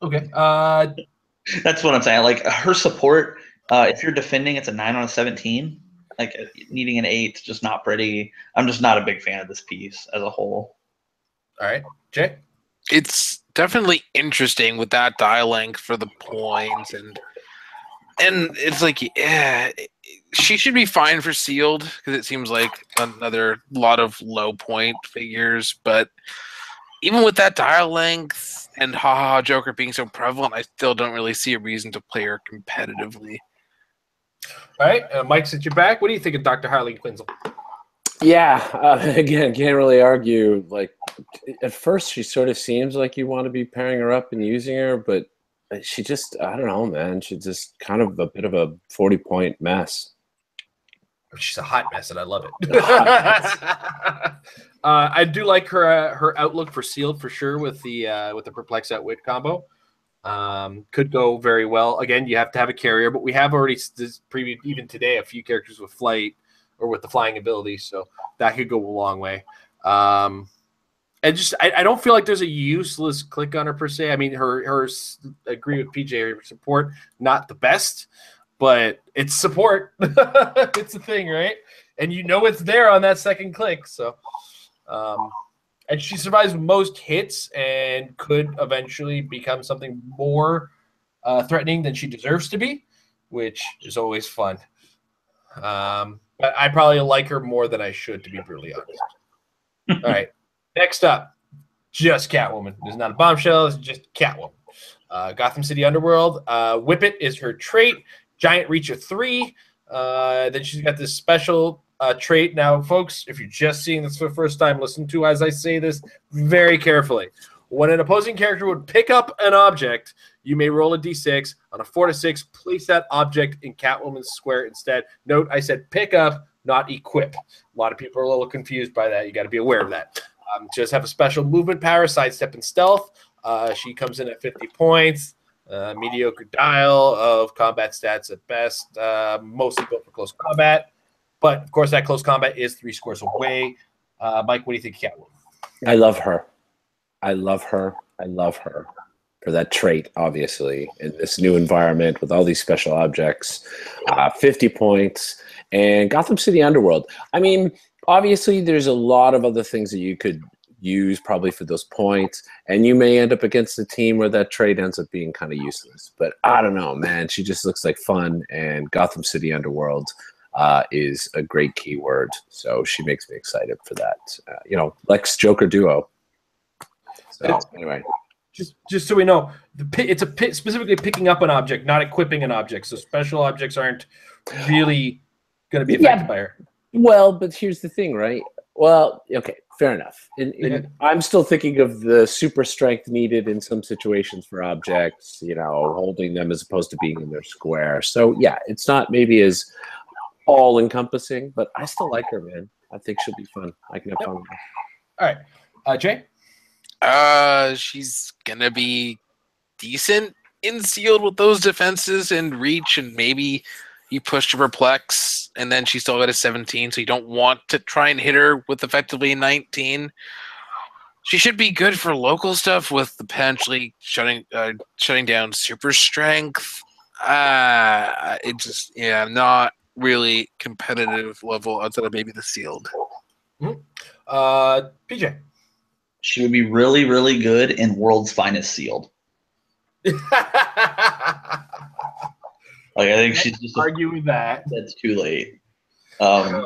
Okay. That's what I'm saying. Like her support, if you're defending, it's a 9 on a 17. Like needing an 8, just not pretty. I'm just not a big fan of this piece as a whole. All right, Jay. It's definitely interesting with that dial length for the points, and it's like, yeah, she should be fine for sealed because it seems like another lot of low point figures. But even with that dial length and Joker being so prevalent, I still don't really see a reason to play her competitively. All right, Mike's at your back. What do you think of Dr. Harleen Quinzel? Yeah, again, can't really argue. Like, at first, she sort of seems like you want to be pairing her up and using her, but she just, I don't know, man. She's just kind of a bit of a 40-point mess. She's a hot mess, and I love it. I do like her outlook for sealed for sure with the perplex outwit combo. Could go very well. Again, you have to have a carrier, but we have already even today a few characters with flight or with the flying ability, so that could go a long way. And just I don't feel like there's a useless click on her per se. I mean, her agree with PJ, her support not the best, but it's support. It's a thing, right? And you know it's there on that second click. So, and she survives most hits and could eventually become something more threatening than she deserves to be. which is always fun. But I probably like her more than I should, to be brutally honest. All right. Next up, just Catwoman. There's not a bombshell. It's just Catwoman. Gotham City Underworld. Whip It is her trait. Giant Reach of 3. Then she's got this special trait. Now, folks, if you're just seeing this for the first time, listen to as I say this very carefully. When an opposing character would pick up an object, you may roll a d6. On a 4 to 6, place that object in Catwoman's square instead. Note, I said pick up, not equip. A lot of people are a little confused by that. You got to be aware of that. Just have a special movement power, sidestep, and stealth. She comes in at 50 points. Mediocre dial of combat stats at best. Mostly built for close combat. But, of course, that close combat is 3 scores away. Mike, what do you think of Catwoman? I love her. I love her. I love her for that trait, obviously, in this new environment with all these special objects. 50 points. And Gotham City Underworld. I mean, obviously, there's a lot of other things that you could use probably for those points. And you may end up against a team where that trait ends up being kind of useless. But I don't know, man. She just looks like fun. And Gotham City Underworld is a great keyword. So she makes me excited for that. Lex Joker duo. So anyway, just so we know, it's specifically picking up an object, not equipping an object. So special objects aren't really going to be affected by her. Well, but here's the thing, right? Well, okay, fair enough. I'm still thinking of the super strength needed in some situations for objects, holding them as opposed to being in their square. So yeah, it's not maybe as all encompassing, but I still like her, man. I think she'll be fun. I can have fun with her. All right, Jay. She's gonna be decent in sealed with those defenses and reach, and maybe you push to perplex, and then she's still got a 17, so you don't want to try and hit her with effectively 19. She should be good for local stuff with the potentially shutting down super strength. Not really competitive level outside of maybe the sealed. PJ. She would be really, really good in World's Finest Sealed. I think she's just argue with that. That's too late. I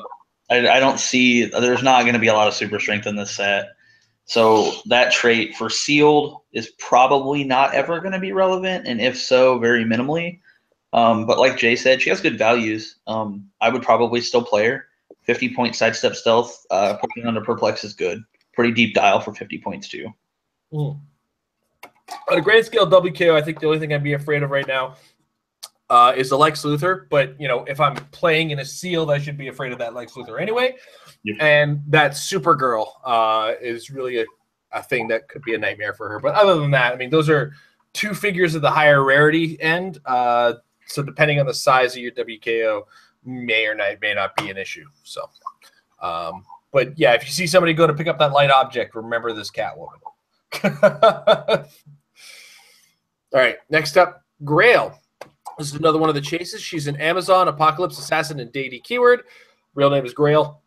don't see. There's not going to be a lot of super strength in this set, so that trait for sealed is probably not ever going to be relevant, and if so, very minimally. But like Jay said, she has good values. I would probably still play her. 50-point sidestep stealth, pushing under perplex is good. Pretty deep dial for 50 points too. On a grand scale WKO, I think the only thing I'd be afraid of right now is the Lex Luthor. But if I'm playing in a sealed, I should be afraid of that Lex Luthor anyway. Yep. And that Supergirl is really a thing that could be a nightmare for her. But other than that, I mean, those are 2 figures of the higher rarity end. So depending on the size of your WKO, may not be an issue. So. But yeah, if you see somebody go to pick up that light object, remember this Catwoman. All right, next up, Grail. This is another one of the chases. She's an Amazon, Apocalypse, Assassin, and Deity keyword. Real name is Grail.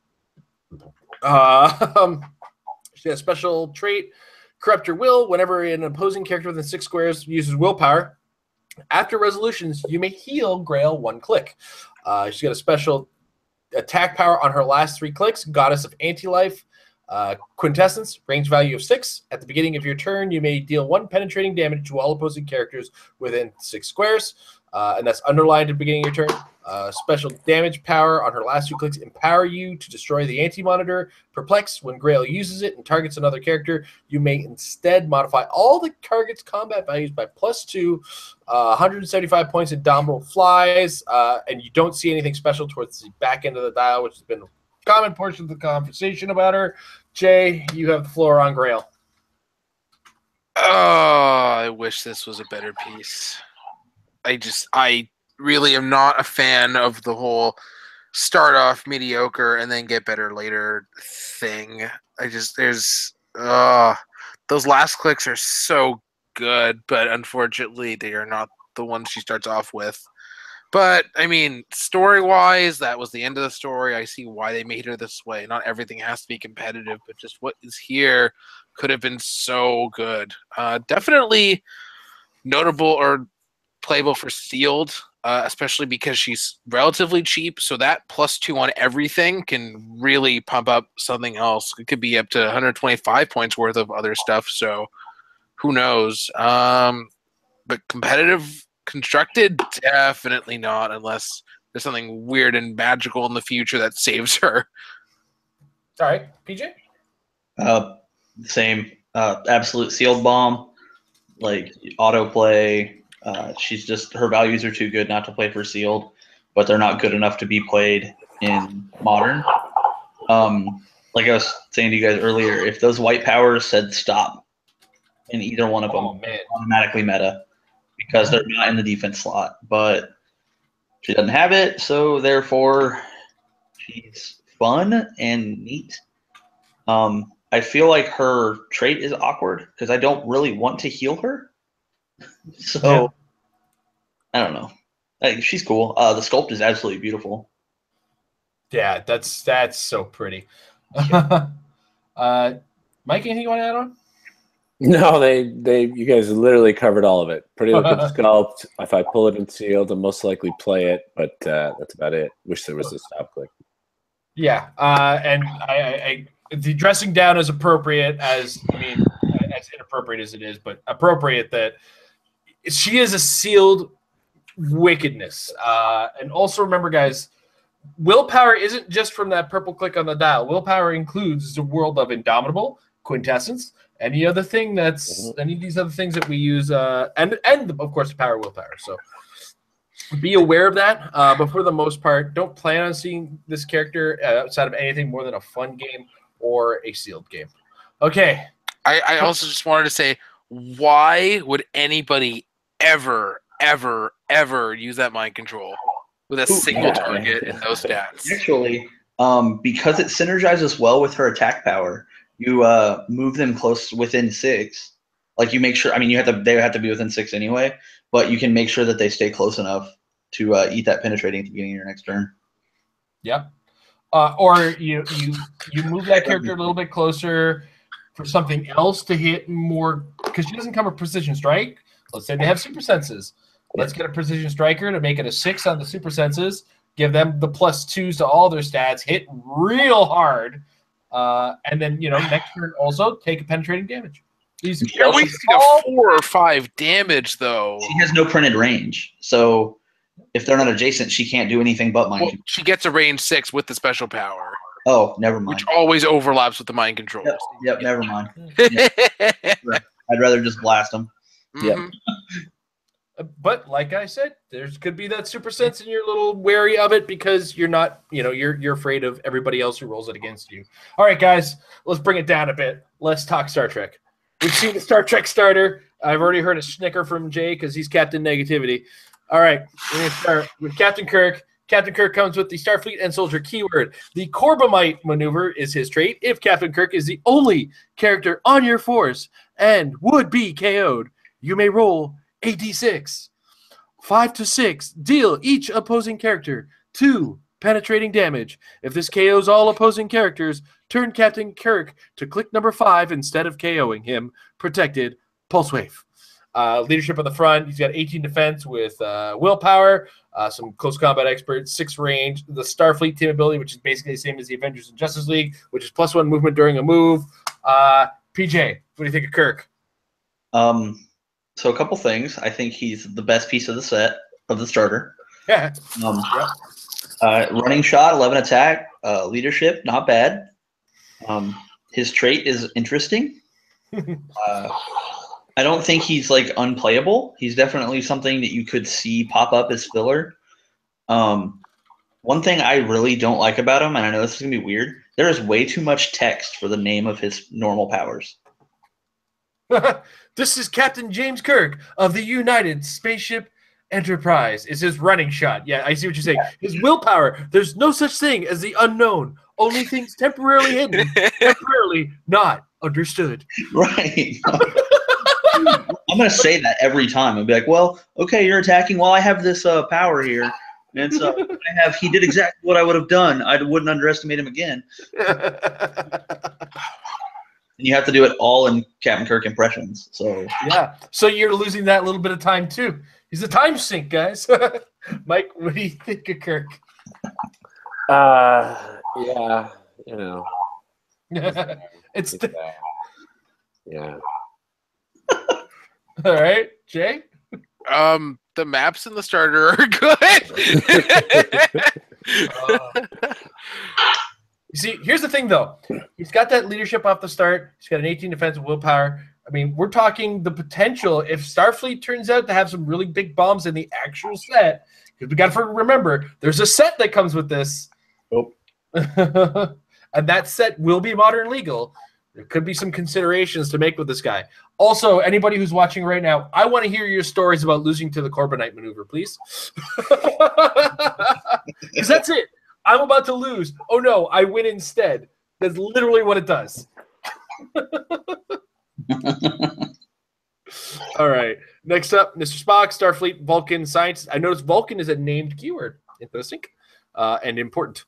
She has a special trait, Corrupt Your Will. Whenever an opposing character within 6 squares uses willpower, after resolutions, you may heal Grail 1 click. She's got a special attack power on her last 3 clicks, Goddess of Anti-Life, Quintessence, range value of 6. At the beginning of your turn, you may deal 1 penetrating damage to all opposing characters within 6 squares, and that's underlined at the beginning of your turn. Special damage power on her last 2 clicks, empower you to destroy the anti-monitor. Perplex, when Grail uses it and targets another character, you may instead modify all the target's combat values by +2, 175 points in Indomitable Flies, and you don't see anything special towards the back end of the dial, which has been a common portion of the conversation about her. Jay, you have the floor on Grail. Oh, I wish this was a better piece. I really am not a fan of the whole start off mediocre and then get better later thing. Those last clicks are so good, but unfortunately they are not the ones she starts off with. But I mean, story-wise, that was the end of the story. I see why they made her this way. Not everything has to be competitive, but just what is here could have been so good. Definitely notable or playable for sealed, especially because she's relatively cheap. So that +2 on everything can really pump up something else. It could be up to 125 points worth of other stuff. So who knows? But competitive constructed, definitely not, unless there's something weird and magical in the future that saves her. All right, PJ? Same. Absolute sealed bomb. Like autoplay. She's just, her values are too good not to play for sealed, but they're not good enough to be played in modern. Like I was saying to you guys earlier, if those white powers said stop in either one of them, automatically meta because they're not in the defense slot. But she doesn't have it, so therefore she's fun and neat. I feel like her trait is awkward because I don't really want to heal her. So I don't know. Like, she's cool. The sculpt is absolutely beautiful. Yeah, that's so pretty. Mike, anything you want to add on? No, you guys literally covered all of it. Pretty looking sculpt. If I pull it in sealed, I'll most likely play it, but that's about it. Wish there was a stop click. Yeah, and I the dressing down is appropriate as inappropriate as it is, but appropriate that she is a sealed wickedness. And also remember, guys, willpower isn't just from that purple click on the dial. Willpower includes the world of Indomitable, Quintessence, any other thing that's any of these other things that we use, and of course the power willpower. So be aware of that. But for the most part, don't plan on seeing this character outside of anything more than a fun game or a sealed game. Okay. I also just wanted to say, why would anybody ever use that mind control with a single target and no stats? Actually, because it synergizes well with her attack power, you move them close within 6. Like you make sure. I mean, they have to be within 6 anyway, but you can make sure that they stay close enough to eat that penetrating at the beginning of your next turn. Yep. Or you move that character a little bit closer for something else to hit more, because she doesn't come with precision strike. Let's say they have super senses. Let's get a precision striker to make it a 6 on the super senses. Give them the +2s to all their stats. Hit real hard, and then next turn also take a penetrating damage. You're wasting a 4 or 5 damage though. She has no printed range, so if they're not adjacent, she can't do anything but mind control. She gets a range 6 with the special power. Oh, never mind. Which always overlaps with the mind control. Yep, never mind. Yep. I'd rather just blast them. Mm-hmm. Yep. But like I said, there could be that super sense and you're a little wary of it because you're not, you're afraid of everybody else who rolls it against you. All right, guys, let's bring it down a bit. Let's talk Star Trek. We've seen the Star Trek starter. I've already heard a snicker from Jay because he's Captain Negativity. All right, we're going to start with Captain Kirk. Captain Kirk comes with the Starfleet and Soldier keyword. The Corbomite maneuver is his trait. If Captain Kirk is the only character on your force and would be KO'd, you may roll a d6. 5 to 6. Deal each opposing character 2 penetrating damage. If this KOs all opposing characters, turn Captain Kirk to click number 5 instead of KOing him. Protected. Pulse Wave. Leadership on the front. He's got 18 defense with willpower, some close combat experts, 6 range. The Starfleet team ability, which is basically the same as the Avengers and Justice League, which is +1 movement during a move. PJ, what do you think of Kirk? So a couple things. I think he's the best piece of the set of the starter. Yeah. Running shot, 11 attack, leadership, not bad. His trait is interesting. I don't think he's like unplayable. He's definitely something that you could see pop up as filler. One thing I really don't like about him, and I know this is gonna be weird, there is way too much text for the name of his normal powers. This is Captain James Kirk of the United Spaceship Enterprise. Is his running shot. Yeah, I see what you're saying. His willpower. There's no such thing as the unknown. Only things temporarily hidden, temporarily not understood. Right. I'm going to say that every time. I'll be like, well, okay, you're attacking. Well, I have this power here. And so he did exactly what I would have done. I wouldn't underestimate him again. And you have to do it all in Captain Kirk impressions. So yeah, so you're losing that little bit of time too. He's a time sink, guys. Mike, what do you think of Kirk? Yeah, you know. It's yeah. All right, Jay. The maps in the starter are good. You see, here's the thing, though. He's got that leadership off the start. He's got an 18 defensive willpower. I mean, we're talking the potential. If Starfleet turns out to have some really big bombs in the actual set, because we got to remember, there's a set that comes with this. Oh. And that set will be modern legal. There could be some considerations to make with this guy. Also, anybody who's watching right now, I want to hear your stories about losing to the Corbinite maneuver, please. Because that's it. I'm about to lose. Oh, no, I win instead. That's literally what it does. All right. Next up, Mr. Spock, Starfleet, Vulcan, Science. I noticed Vulcan is a named keyword. Interesting and important.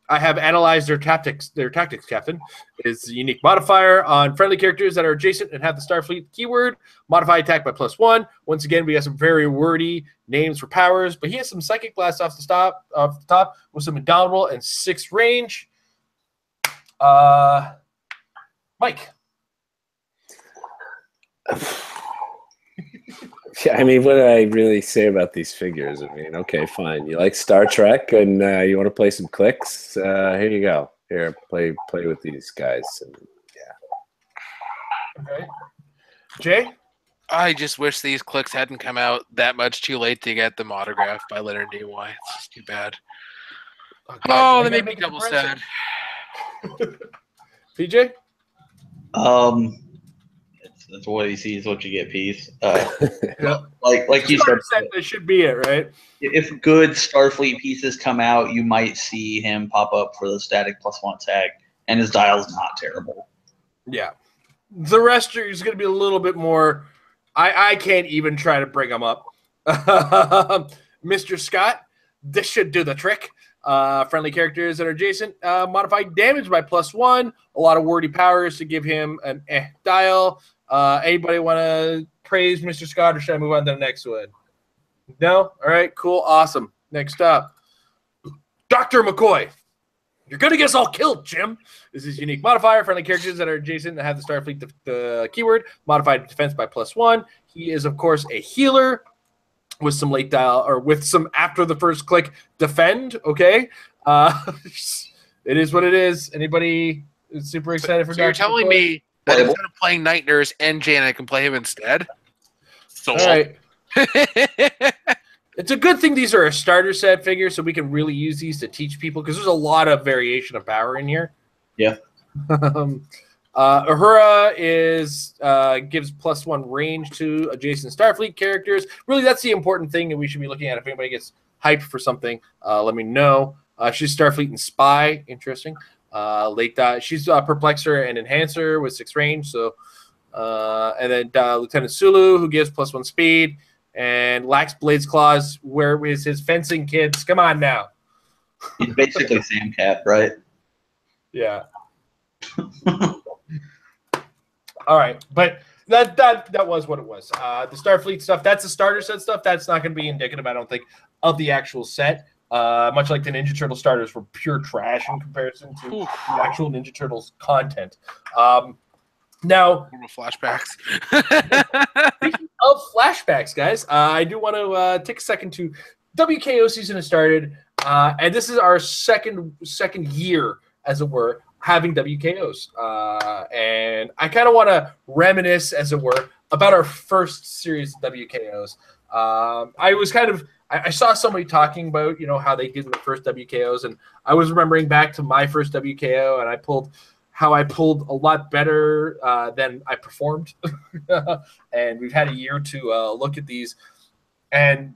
I have analyzed their tactics. Their tactics, Captain, is a unique modifier on friendly characters that are adjacent and have the Starfleet keyword. Modify attack by +1. Once again, we have some very wordy names for powers, but he has some psychic blast off the top with some indomitable and 6 range. Mike. Yeah, I mean, what do I really say about these figures? I mean, okay, fine. You like Star Trek and you want to play some Clixed? Here you go. Here, play with these guys. And, yeah. Okay. Jay? I just wish these Clixed hadn't come out that much too late to get them autographed by Leonard Nimoy. It's just too bad. Oh, they made me double sad. PJ? That's what you see is what you get, Peace. Yeah. Like you said, that should be it, right? If good Starfleet pieces come out, you might see him pop up for the static +1 tag, and his dial's not terrible. Yeah. The rest is going to be a little bit more. I can't even try to bring them up. Mr. Scott, this should do the trick. Friendly characters that are adjacent, modified damage by +1. A lot of wordy powers to give him an dial. Anybody want to praise Mr. Scott, or should I move on to the next one? No? All right, cool, awesome. Next up, Dr. McCoy. You're going to get us all killed, Jim. This is unique modifier. Friendly characters that are adjacent that have the Starfleet the keyword. Modified defense by +1. He is, of course, a healer with some late dial, or with some after the first click defend, okay? It is what it is. Anybody is super excited for So you're telling me that instead of playing Night Nurse and Janet, I can play him instead? So all right. It's a good thing these are a starter set figure, so we can really use these to teach people, because there's a lot of variation of power in here. Yeah. Uhura gives +1 range to adjacent Starfleet characters. Really, that's the important thing that we should be looking at. If anybody gets hyped for something, let me know. She's Starfleet and Spy. Interesting. Late she's Perplexer and Enhancer with 6 range. So, and then Lieutenant Sulu, who gives +1 speed, and lacks Blades Claws. Where is his fencing kids? Come on now. He's basically Sam Cap, right? Yeah. All right, but that was what it was. The Starfleet stuff, that's the starter set stuff. That's not going to be indicative, I don't think, of the actual set. Much like the Ninja Turtle starters were pure trash in comparison to the actual Ninja Turtles content. Now, flashbacks. Speaking of flashbacks, guys, I do want to take a second to WKO season has started, and this is our second year, as it were, having WKOs. And I kind of want to reminisce, as it were, about our first series of WKOs. I saw somebody talking about, how they did in the first WKOs, and I was remembering back to my first WKO, and I pulled a lot better than I performed. And we've had a year to look at these. And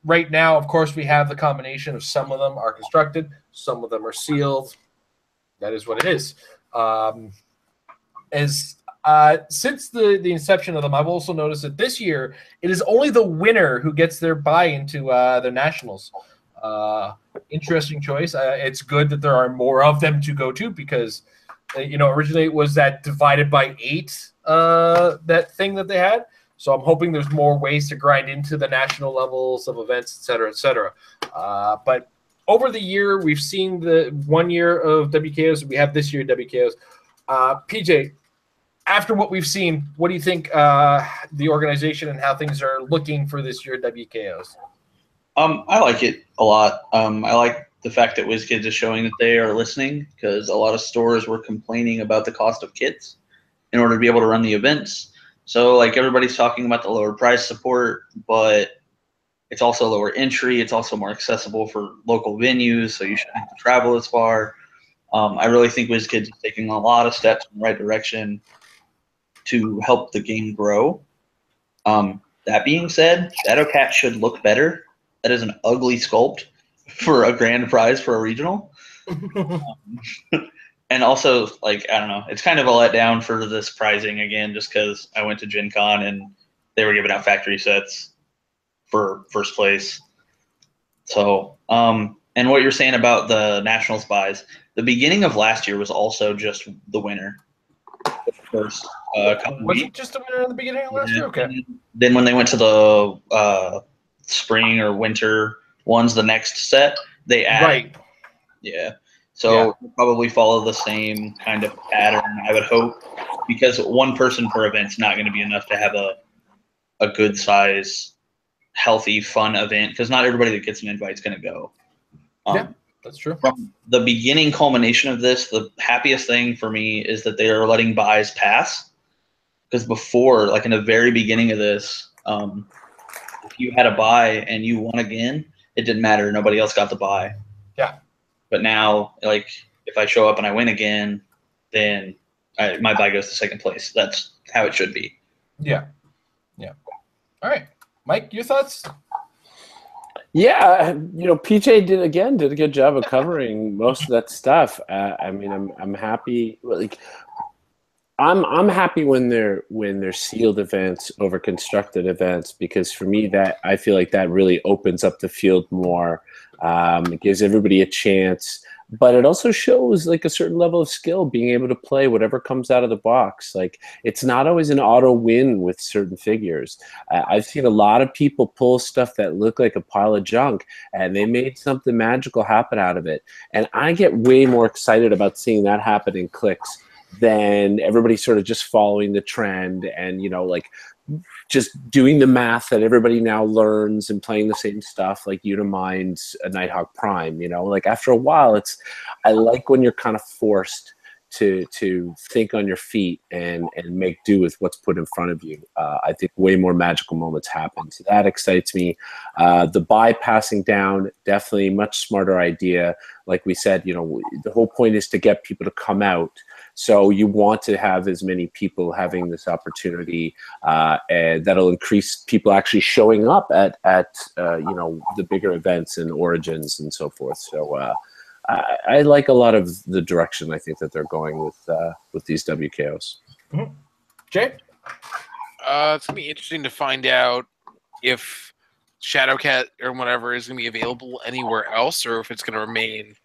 right now, of course, we have the combination of some of them are constructed, some of them are sealed. That is what it is. Since the inception of them, I've also noticed that this year it is only the winner who gets their buy into the nationals. Interesting choice. It's good that there are more of them to go to, because Originally it was that divided by 8 that thing that they had. So I'm hoping there's more ways to grind into the national levels of events, et cetera, et cetera. But over the year, we've seen the 1 year of WKOs. We have this year WKOs. PJ, after what we've seen, what do you think the organization and how things are looking for this year WKOs? I like it a lot. I like the fact that WizKids is showing that they are listening, because a lot of stores were complaining about the cost of kits in order to be able to run the events. So, like, everybody's talking about the lower price support, but it's also lower entry. It's also more accessible for local venues, so you shouldn't have to travel as far. I really think WizKids is taking a lot of steps in the right direction to help the game grow. That being said, Shadowcat should look better. That is an ugly sculpt for a grand prize for a regional. And also, like, I don't know, it's kind of a letdown for this prizing again, just because I went to Gen Con and they were giving out factory sets for first place. So, and what you're saying about the Nationals buys, the beginning of last year was also just the winner. The first couple Was weeks. it just a winner in the beginning of last year? Okay. Then when they went to the spring or winter ones, the next set, they added. Right. Yeah. So we'll probably follow the same kind of pattern, I would hope, because one person per event's not going to be enough to have a good size, healthy, fun event, because not everybody that gets an invite is going to go. Yeah, that's true. From the beginning culmination of this, the happiest thing for me is that they are letting buys pass. Because before, like in the very beginning of this, if you had a buy and you won again, it didn't matter. Nobody else got the buy. Yeah. But now, like, if I show up and I win again, then my buy goes to second place. That's how it should be. Yeah. Yeah. All right. Mike, your thoughts? Yeah, PJ did a good job of covering most of that stuff. I mean, I'm happy. Like, I'm happy when they're sealed events over constructed events, because for me, that I feel like that really opens up the field more. It gives everybody a chance, but it also shows like a certain level of skill, being able to play whatever comes out of the box. Like, it's not always an auto win with certain figures. I've seen a lot of people pull stuff that look like a pile of junk, and they made something magical happen out of it. And I get way more excited about seeing that happen in Clixed than everybody sort of just following the trend and, like, just doing the math that everybody now learns and playing the same stuff, like Unimind's a Nighthawk Prime. Like, after a while, I like when you're kind of forced to think on your feet and make do with what's put in front of you. I think way more magical moments happen, so that excites me. The bypassing down, definitely much smarter idea. Like we said, the whole point is to get people to come out. So you want to have as many people having this opportunity, and that'll increase people actually showing up at the bigger events and Origins and so forth. So I like a lot of the direction I think that they're going with these WKOs. Mm-hmm. Jay? It's gonna be interesting to find out if Shadowcat or whatever is gonna be available anywhere else, or if it's gonna remain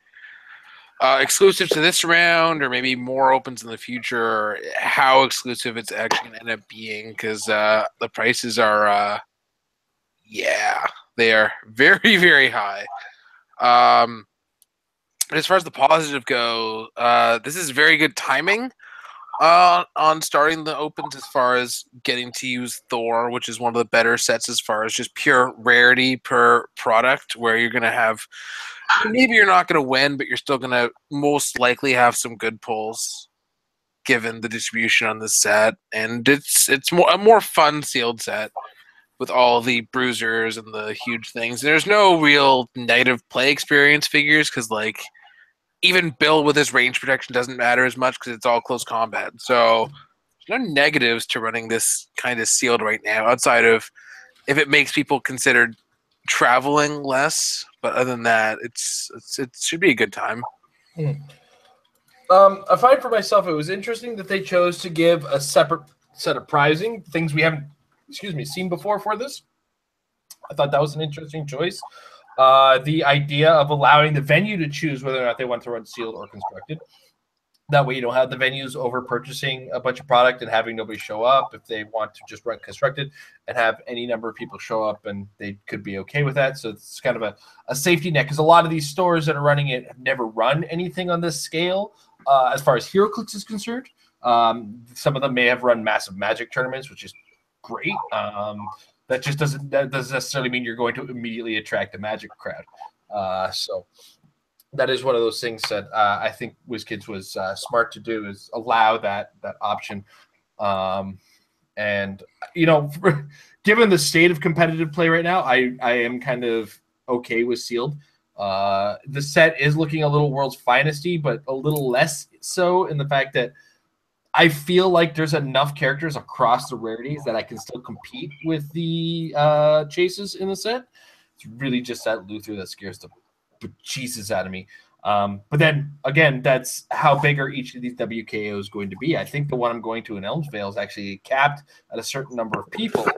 exclusive to this round, or maybe more opens in the future, or how exclusive it's actually going to end up being, because the prices are, they are very, very high. As far as the positive go, this is very good timing on starting the opens, as far as getting to use Thor, which is one of the better sets as far as just pure rarity per product, where you're going to have, maybe you're not going to win, but you're still going to most likely have some good pulls given the distribution on this set. And it's a more fun sealed set with all the bruisers and the huge things. And there's no real negative play experience figures, because, like, even Bill with his range protection doesn't matter as much because it's all close combat. So there's no negatives to running this kind of sealed right now, outside of if it makes people consider traveling less. But other than that, it should be a good time. I find for myself, it was interesting that they chose to give a separate set of prizing, things we haven't, seen before for this. I thought that was an interesting choice. The idea of allowing the venue to choose whether or not they want to run sealed or constructed. That way you don't have the venues over purchasing a bunch of product and having nobody show up if they want to just run constructed and have any number of people show up, and they could be okay with that. So it's kind of a safety net, because a lot of these stores that are running it have never run anything on this scale as far as Heroclix is concerned. Some of them may have run massive Magic tournaments, which is great. That doesn't necessarily mean you're going to immediately attract a Magic crowd. So that is one of those things that I think WizKids was smart to do, is allow that option. And given the state of competitive play right now, I am kind of okay with sealed. The set is looking a little World's Finest-y, but a little less so in the fact that I feel like there's enough characters across the rarities that I can still compete with the chases in the set. It's really just that Luther that scares the bejesus out of me. But then again, that's how big are each of these WKOs going to be. I think the one I'm going to in Elmsvale is actually capped at a certain number of people.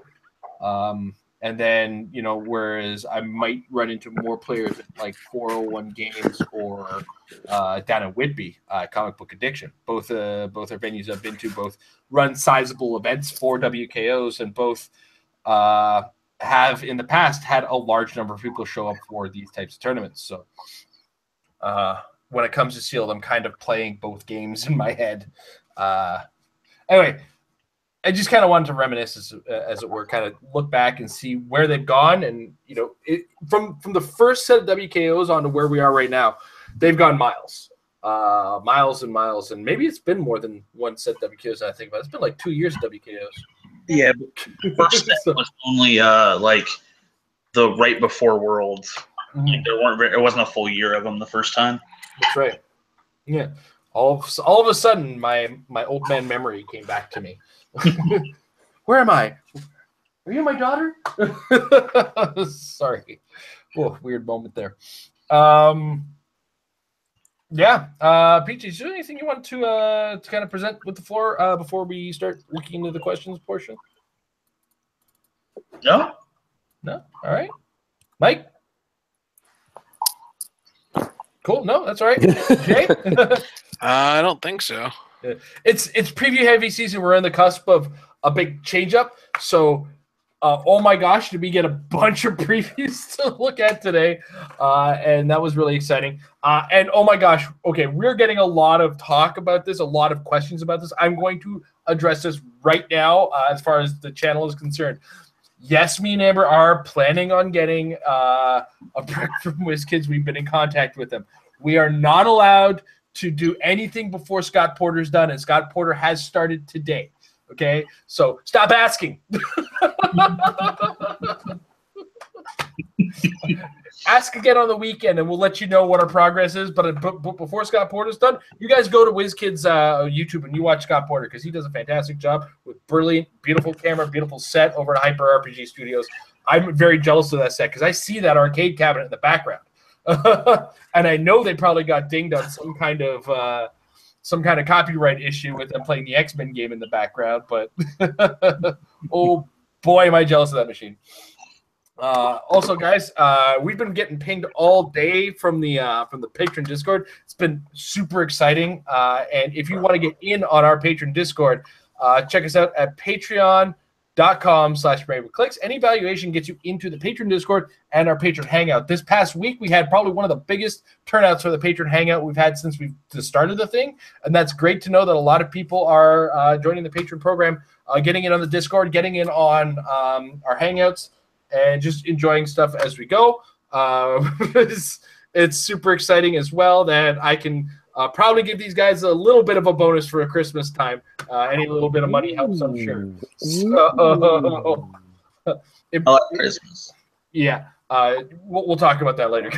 And then, whereas I might run into more players at like 401 Games or down at Whitby, Comic Book Addiction. Both are venues I've been to, both run sizable events for WKOs, and both have in the past had a large number of people show up for these types of tournaments. So when it comes to sealed, I'm kind of playing both games in my head. Anyway, I just kind of wanted to reminisce, as it were, kind of look back and see where they've gone. And, from the first set of WKOs on to where we are right now, they've gone miles and miles. And maybe it's been more than one set of WKOs I think about. It's been like 2 years of WKOs. Yeah, but the first set was only like the right before Worlds. Mm-hmm. It wasn't a full year of them the first time. That's right. Yeah. All of a sudden, my old man memory came back to me. Where am I? Are you my daughter? Sorry. Oh, weird moment there. Peachy, is there anything you want to kind of present with the floor before we start looking into the questions portion? No. All right. Mike? Cool. No, that's all right. Jay? I don't think so. It's preview heavy season. We're on the cusp of a big change up. So, oh my gosh, did we get a bunch of previews to look at today? And that was really exciting. And oh my gosh, okay, we're getting a lot of talk about this, a lot of questions about this. I'm going to address this right now as far as the channel is concerned. Yes, me and Amber are planning on getting a brick from WizKids. We've been in contact with them. We are not allowed to do anything before Scott Porter's done, and Scott Porter has started today. Okay, so stop asking. Ask again on the weekend, and we'll let you know what our progress is. But before Scott Porter's done, you guys go to WizKids YouTube and you watch Scott Porter, because he does a fantastic job with brilliant, beautiful camera, beautiful set over at Hyper RPG Studios. I'm very jealous of that set because I see that arcade cabinet in the background. And I know they probably got dinged on some kind of copyright issue with them playing the X-Men game in the background. But oh boy, am I jealous of that machine. Also, guys, we've been getting pinged all day from the patron Discord. It's been super exciting. And if you want to get in on our patron Discord, check us out at patreon.com/Heroclix. Any valuation gets you into the patron Discord and our patron hangout. This past week, we had probably one of the biggest turnouts for the patron hangout we've had since we've started the thing. And that's great to know that a lot of people are joining the patron program, getting in on the Discord, getting in on our hangouts, and just enjoying stuff as we go. It's super exciting as well that I can probably give these guys a little bit of a bonus for a Christmas time. Any little bit of money helps, I'm sure. So, I like Christmas. Yeah, we'll talk about that later.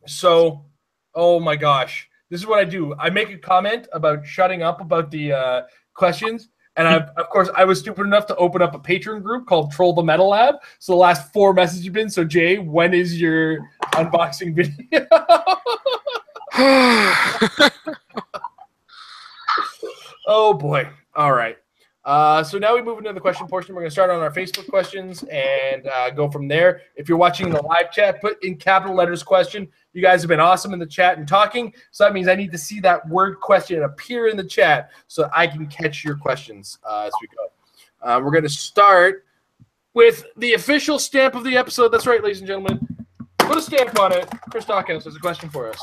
So, oh my gosh, this is what I do. I make a comment about shutting up about the questions. And of course, I was stupid enough to open up a Patreon group called Troll the Metal Lab. So the last 4 messages have been, so Jay, when is your unboxing video? Oh, boy. All right. So now we move into the question portion. We're going to start on our Facebook questions and go from there. If you're watching the live chat, put in capital letters question. You guys have been awesome in the chat and talking. So that means I need to see that word question appear in the chat so I can catch your questions as we go. We're going to start with the official stamp of the episode. That's right, ladies and gentlemen. Put a stamp on it. Chris Stockhouse has a question for us.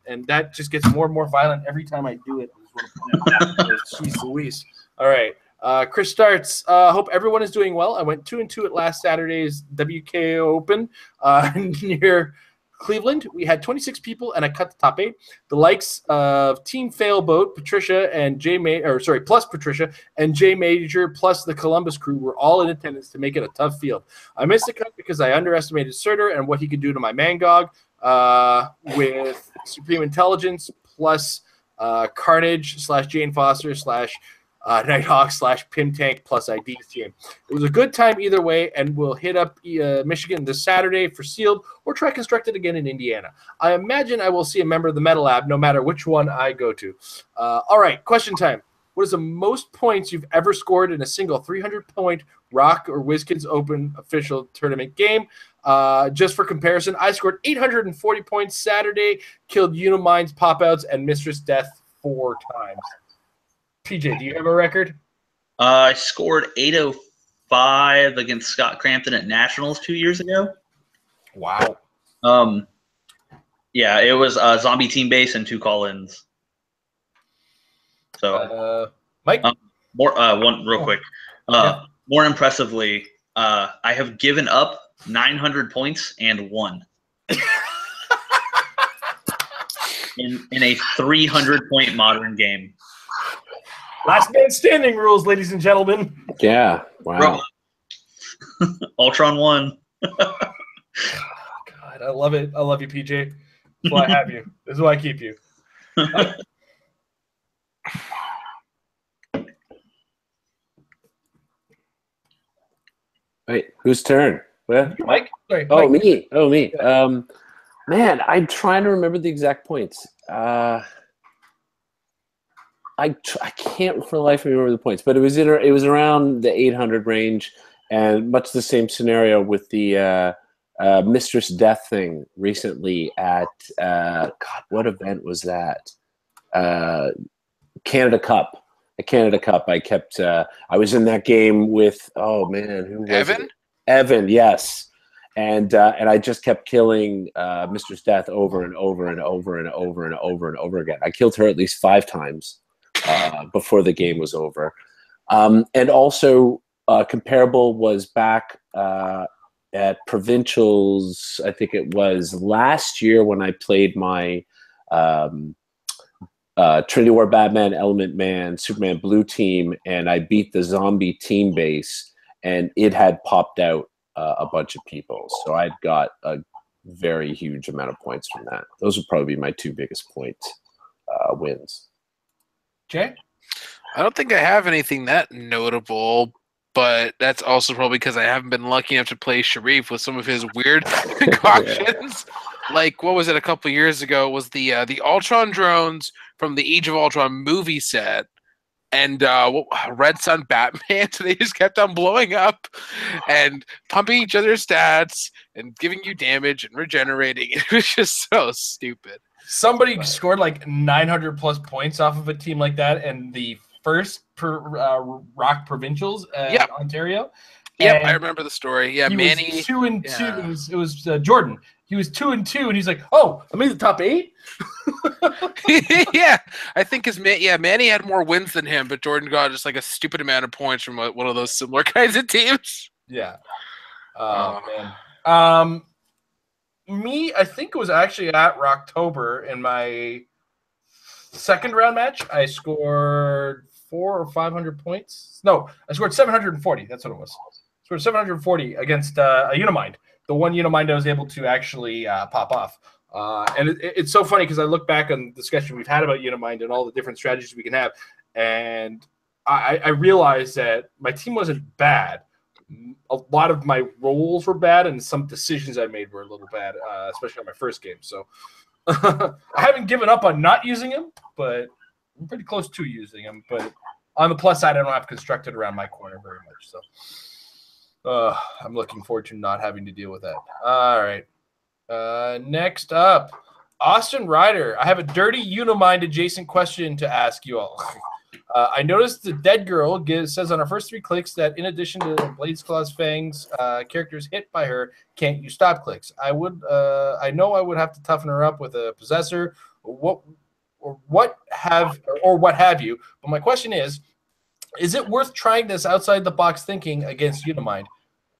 And that just gets more and more violent every time I do it. Jeez Louise. All right. Chris starts. Hope everyone is doing well. I went 2-2 at last Saturday's WKO Open near Cleveland. We had 26 people, and I cut the top 8. The likes of Team Failboat, Patricia and plus Patricia and Jay Major, plus the Columbus crew were all in attendance to make it a tough field. I missed the cut because I underestimated Surtur and what he could do to my Mangog with Supreme Intelligence plus Carnage / Jane Foster / Nighthawk / Pim Tank plus ID's team. It was a good time either way, and we'll hit up Michigan this Saturday for Sealed or try Constructed again in Indiana. I imagine I will see a member of the Metal Lab no matter which one I go to. All right, question time. What is the most points you've ever scored in a single 300-point ROC or WizKids Open official tournament game? Just for comparison, I scored 840 points Saturday, killed Unimind's Pop-Outs and Mistress Death 4 times. PJ, do you have a record? I scored 805 against Scott Crampton at Nationals 2 years ago. Wow. Yeah, it was Zombie Team Base and 2 call-ins. So, Mike? One real quick. More impressively, I have given up 900 points and won. in a 300-point modern game. Last man standing rules, ladies and gentlemen. Yeah. Wow. Ultron won. God, I love it. I love you, PJ. That's why I have you. This is why I keep you. Wait, whose turn? What? Mike? Sorry, Oh, Mike. me. Oh, me. Yeah. Man, I'm trying to remember the exact points. I can't for the life of me remember the points, but it was around the 800 range, and much the same scenario with the Mistress Death thing recently at God, what event was that? Canada Cup. At Canada Cup, I kept. I was in that game with who was Evan? it? Evan, yes. And I just kept killing Mistress Death over and over and over and over and over and over again. I killed her at least 5 times before the game was over. And also comparable was back at Provincials, I think it was last year when I played my Trinity War Batman, Element Man, Superman Blue team, and I beat the zombie team base, and it had popped out a bunch of people. So I'd got a very huge amount of points from that. Those would probably be my 2 biggest point wins. Jay? I don't think I have anything that notable, but that's also probably because I haven't been lucky enough to play Sharif with some of his weird concoctions. Like, what was it a couple years ago? It was the Ultron drones from the Age of Ultron movie set, and Red Sun Batman. So they just kept on blowing up and pumping each other's stats and giving you damage and regenerating. It was just so stupid. Somebody scored like 900 plus points off of a team like that in the first ROC Provincials in Ontario. Yep, I remember the story. Yeah, Manny was 2-2. It was Jordan. He was 2-2, and he's like, "Oh, I made the top 8." Yeah, I think Manny had more wins than him, but Jordan got just like a stupid amount of points from one of those similar kinds of teams. Yeah. Man. Me, I think it was actually at Rocktober in my second round match. I scored 400 or 500 points. No, I scored 740. That's what it was. I scored 740 against a Unimind. The one Unimind I was able to actually pop off. And it's so funny because I look back on the discussion we've had about Unimind and all the different strategies we can have, and I realized that my team wasn't bad. A lot of my roles were bad, and some decisions I made were a little bad, especially on my first game. So I haven't given up on not using him, but I'm pretty close to using him. But On the plus side, I don't have constructed around my corner very much. So I'm looking forward to not having to deal with that. All right. Next up, Austin Ryder. I have a dirty Unimind adjacent question to ask you all. I noticed the Dead Girl says on our first 3 clicks that in addition to Blades, Claws, Fangs, characters hit by her can't use stop clicks. I know I would have to toughen her up with a possessor, what have you. But my question is it worth trying this outside the box thinking against Unimind?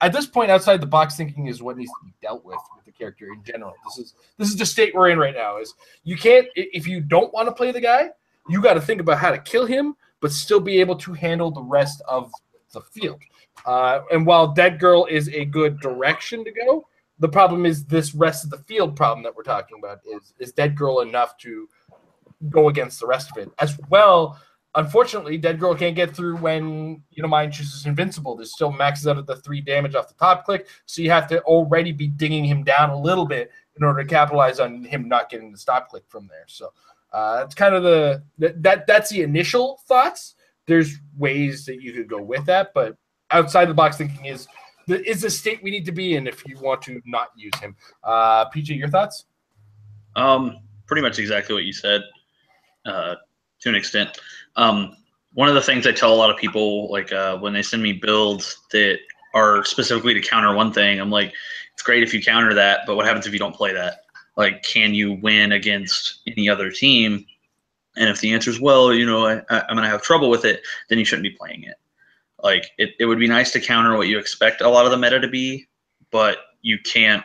At this point, outside the box thinking is what needs to be dealt with the character in general. This is the state we're in right now. Is you can't, if you don't want to play the guy, you got to think about how to kill him, but still be able to handle the rest of the field. And while Dead Girl is a good direction to go, the problem is this rest of the field problem that we're talking about. Is Dead Girl enough to go against the rest of it? As well, unfortunately, Dead Girl can't get through when Unimind chooses Invincible. There's still maxes out of the 3 damage off the top click, so you have to already be dinging him down a little bit in order to capitalize on him not getting the stop click from there. So it's kind of that's the initial thoughts. There's ways that you could go with that, but outside the box thinking is the state we need to be in if you want to not use him. PJ, your thoughts? Pretty much exactly what you said, to an extent. One of the things I tell a lot of people, like when they send me builds that are specifically to counter one thing, I'm like, it's great if you counter that, but what happens if you don't play that? Like, can you win against any other team? And if the answer is, well, I'm going to have trouble with it, then you shouldn't be playing it. Like, it would be nice to counter what you expect a lot of the meta to be, but you can't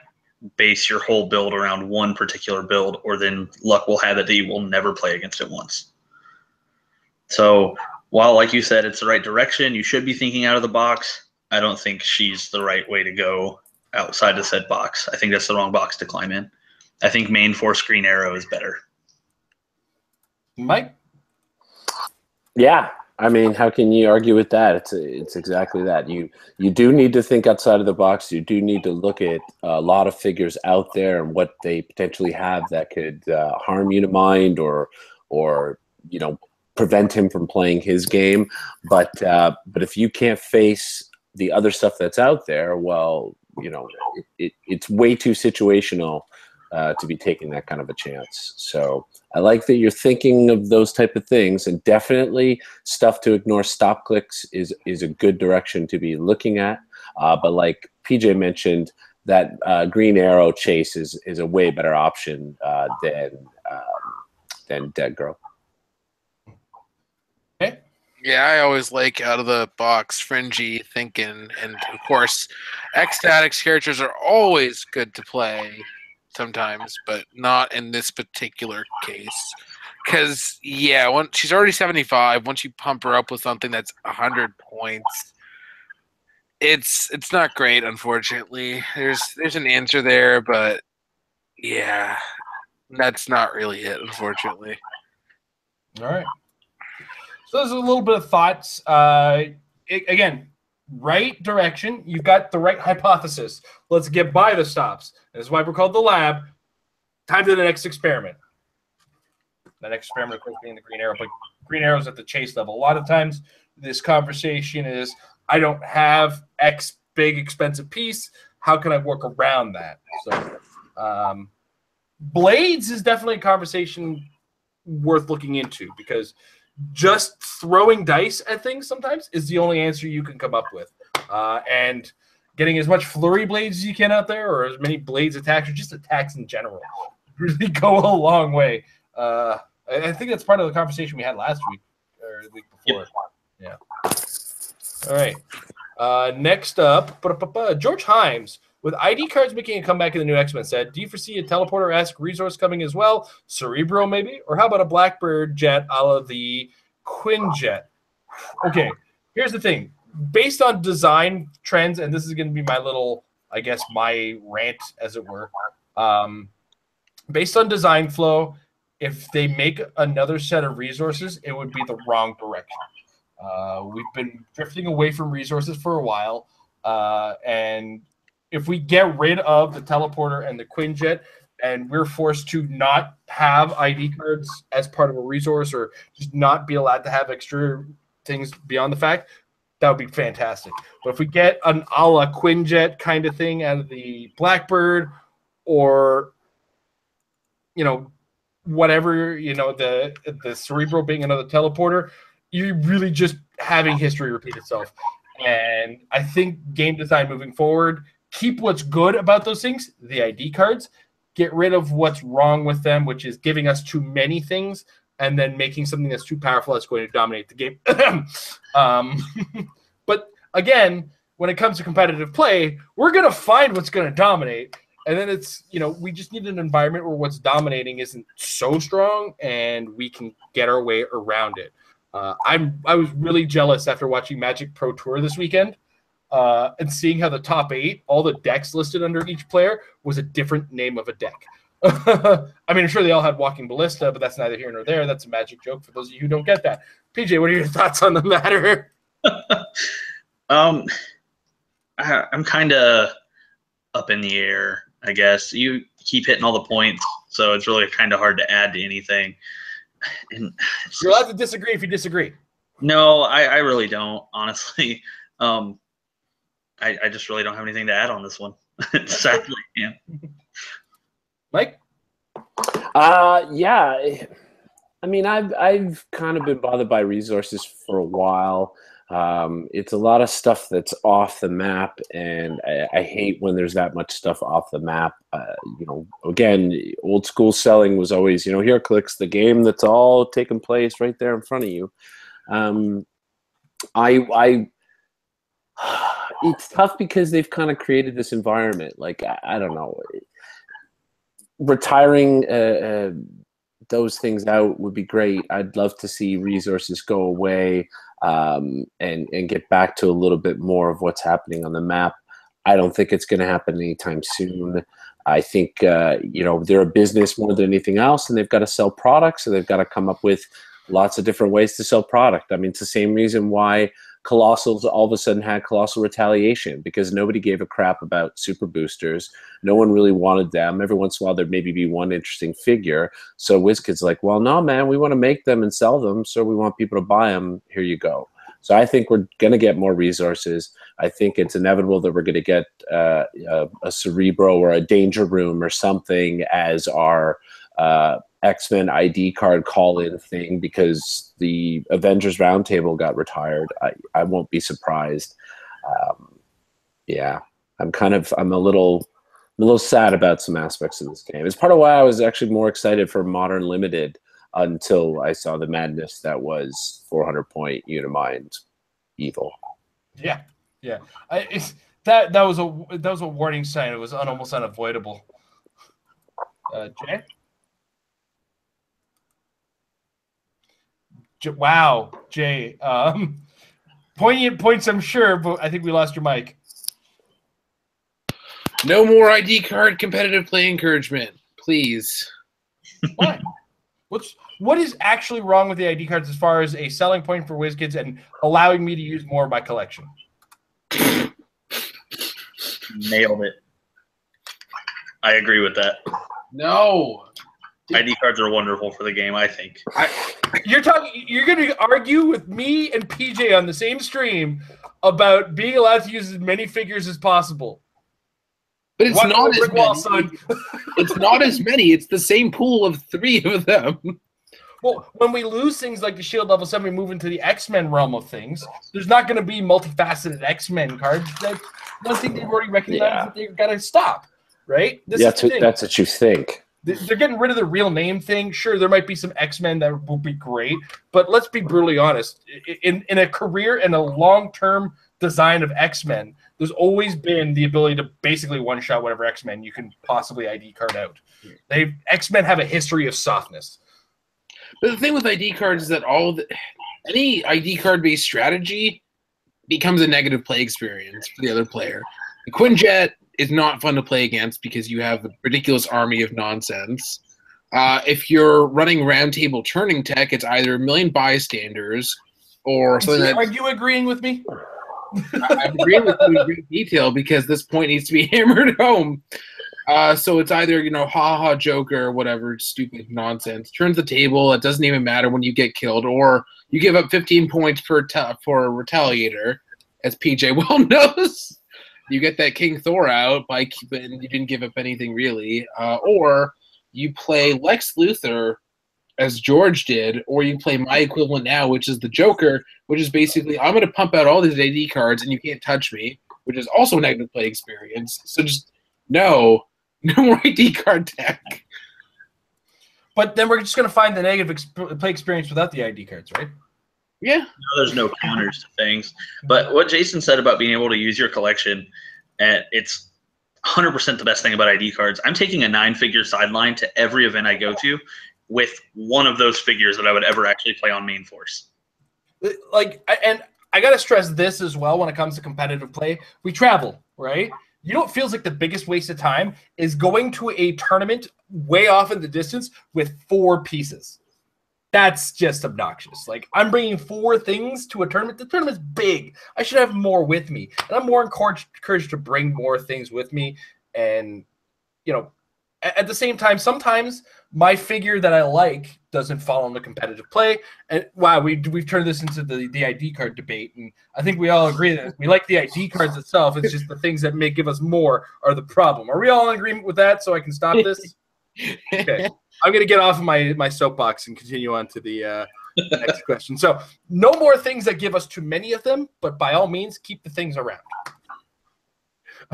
base your whole build around one particular build, or then luck will have it that you will never play against it once. So while, like you said, it's the right direction, you should be thinking out of the box, I don't think she's the right way to go outside the said box. I think that's the wrong box to climb in. I think main force Green Arrow is better. Mike? Yeah, I mean, how can you argue with that? It's exactly that. You do need to think outside of the box. You do need to look at a lot of figures out there and what they potentially have that could harm Unimind or prevent him from playing his game. But if you can't face the other stuff that's out there, well, it's way too situational to be taking that kind of a chance. So I like that you're thinking of those type of things, and definitely stuff to ignore stop clicks is a good direction to be looking at. But like PJ mentioned, that Green Arrow chase is a way better option than Dead Girl. Okay. Yeah, I always like out of the box, fringy thinking, and of course, ecstatics characters are always good to play sometimes, but not in this particular case. Because she's already 75. Once you pump her up with something that's 100 points, it's not great. Unfortunately, there's an answer there, but yeah, that's not really it. Unfortunately. All right. So there's a little bit of thoughts. Again, right direction. You've got the right hypothesis. Let's get by the stops. That's why we're called the lab. Time to the next experiment. The next experiment, of course, being the Green Arrow. But Green Arrow's at the chase level. A lot of times this conversation is, I don't have X big expensive piece. How can I work around that? So Blades is definitely a conversation worth looking into, because just throwing dice at things sometimes is the only answer you can come up with. And getting as much flurry blades as you can out there, or as many blades attacks, or just attacks in general, really go a long way. I think that's part of the conversation we had last week or the week before. Yep. Yeah. All right. Next up, George Himes. With ID cards making a comeback in the new X-Men set, do you foresee a teleporter-esque resource coming as well? Cerebro, maybe? Or how about a Blackbird jet a la the Quinjet? Okay, here's the thing. Based on design trends, and this is going to be my little, I guess, my rant, as it were. Based on design flow, if they make another set of resources, it would be the wrong direction. We've been drifting away from resources for a while, and if we get rid of the teleporter and the Quinjet, and we're forced to not have ID cards as part of a resource, or just not be allowed to have extra things beyond the fact, that would be fantastic. But if we get an a la Quinjet kind of thing out of the Blackbird, or whatever, the Cerebro being another teleporter, you're really just having history repeat itself. And I think game design moving forward, keep what's good about those things, the ID cards, get rid of what's wrong with them, which is giving us too many things and then making something that's too powerful that's going to dominate the game. But again, when it comes to competitive play, we're going to find what's going to dominate. And then it's, we just need an environment where what's dominating isn't so strong and we can get our way around it. I was really jealous after watching Magic Pro Tour this weekend and seeing how the top 8, all the decks listed under each player was a different name of a deck. I mean, I'm sure they all had Walking Ballista, but that's neither here nor there. That's a Magic joke for those of you who don't get that. PJ, what are your thoughts on the matter? I'm kind of up in the air, I guess. You keep hitting all the points, so it's really kind of hard to add to anything. And you're allowed to disagree if you disagree. No, I really don't, honestly. I just really don't have anything to add on this one. Sadly, yeah. Mike? Yeah. I mean, I've kind of been bothered by resources for a while. It's a lot of stuff that's off the map, and I hate when there's that much stuff off the map. Again, old school selling was always, Heroclix, the game that's all taking place right there in front of you. It's tough because they've kind of created this environment. Like, I don't know, retiring those things out would be great. I'd love to see resources go away and get back to a little bit more of what's happening on the map. I don't think it's going to happen anytime soon. I think, they're a business more than anything else, and they've got to sell products, so they've got to come up with lots of different ways to sell product. I mean, it's the same reason why Colossals all of a sudden had Colossal Retaliation, because nobody gave a crap about super boosters. No one really wanted them. Every once in a while, there'd maybe be one interesting figure. So WizKid's like, well, no, man, we want to make them and sell them, so we want people to buy them. Here you go. So I think we're going to get more resources. I think it's inevitable that we're going to get a Cerebro or a Danger Room or something as our X-Men ID card call-in thing, because the Avengers Roundtable got retired. I won't be surprised. Yeah, I'm a little sad about some aspects of this game. It's part of why I was actually more excited for Modern Limited until I saw the madness that was 400-point Unimind Evil. Yeah. That was a warning sign. It was almost unavoidable. Jay? Wow, Jay. Poignant points, I'm sure, but I think we lost your mic. No more ID card competitive play encouragement, please. Why? What is actually wrong with the ID cards as far as a selling point for WizKids and allowing me to use more of my collection? Nailed it. I agree with that. No. ID cards are wonderful for the game, I think. You're going to argue with me and PJ on the same stream about being allowed to use as many figures as possible. But it's not as many. It's not as many. It's the same pool of 3 of them. Well, when we lose things like the Shield level 7, we move into the X-Men realm of things. There's not going to be multifaceted X-Men cards. That's one thing they've already recognized that they've got to stop, right? That's what you think. They're getting rid of the real name thing. Sure, there might be some X-Men that will be great, but let's be brutally honest. In a career and a long-term design of X-Men, there's always been the ability to basically one-shot whatever X-Men you can possibly ID card out. X-Men have a history of softness. But the thing with ID cards is that any ID card-based strategy becomes a negative play experience for the other player. The Quinjet is not fun to play against because you have the ridiculous army of nonsense. If you're running roundtable turning tech, it's either a million bystanders or something that... Are you agreeing with me? I'm agreeing with you in great detail because this point needs to be hammered home. So it's either, ha Joker or whatever stupid nonsense. Turns the table. It doesn't even matter when you get killed, or you give up 15 points for a Retaliator, as PJ well knows. You get that King Thor out and you didn't give up anything really, or you play Lex Luthor as George did, or you play my equivalent now, which is the Joker, which is basically I'm going to pump out all these AD cards and you can't touch me, which is also a negative play experience. So just no more AD card deck. But then we're just going to find the negative play experience without the ID cards, right? Yeah. No, there's no counters to things. But what Jason said about being able to use your collection, it's 100% the best thing about ID cards. I'm taking a 9-figure sideline to every event I go to with one of those figures that I would ever actually play on main force. And I got to stress this as well when it comes to competitive play. We travel, right? You know what feels like the biggest waste of time is going to a tournament way off in the distance with 4 pieces. That's just obnoxious. Like, I'm bringing 4 things to a tournament. The tournament's big. I should have more with me. And I'm more encouraged to bring more things with me. And, at the same time, sometimes my figure that I like doesn't fall into competitive play. And wow, we've turned this into the ID card debate. And I think we all agree that we like the ID cards itself. It's just the things that may give us more are the problem. Are we all in agreement with that so I can stop this? Okay. I'm going to get off of my soapbox and continue on to the next question. So no more things that give us too many of them, but by all means, keep the things around.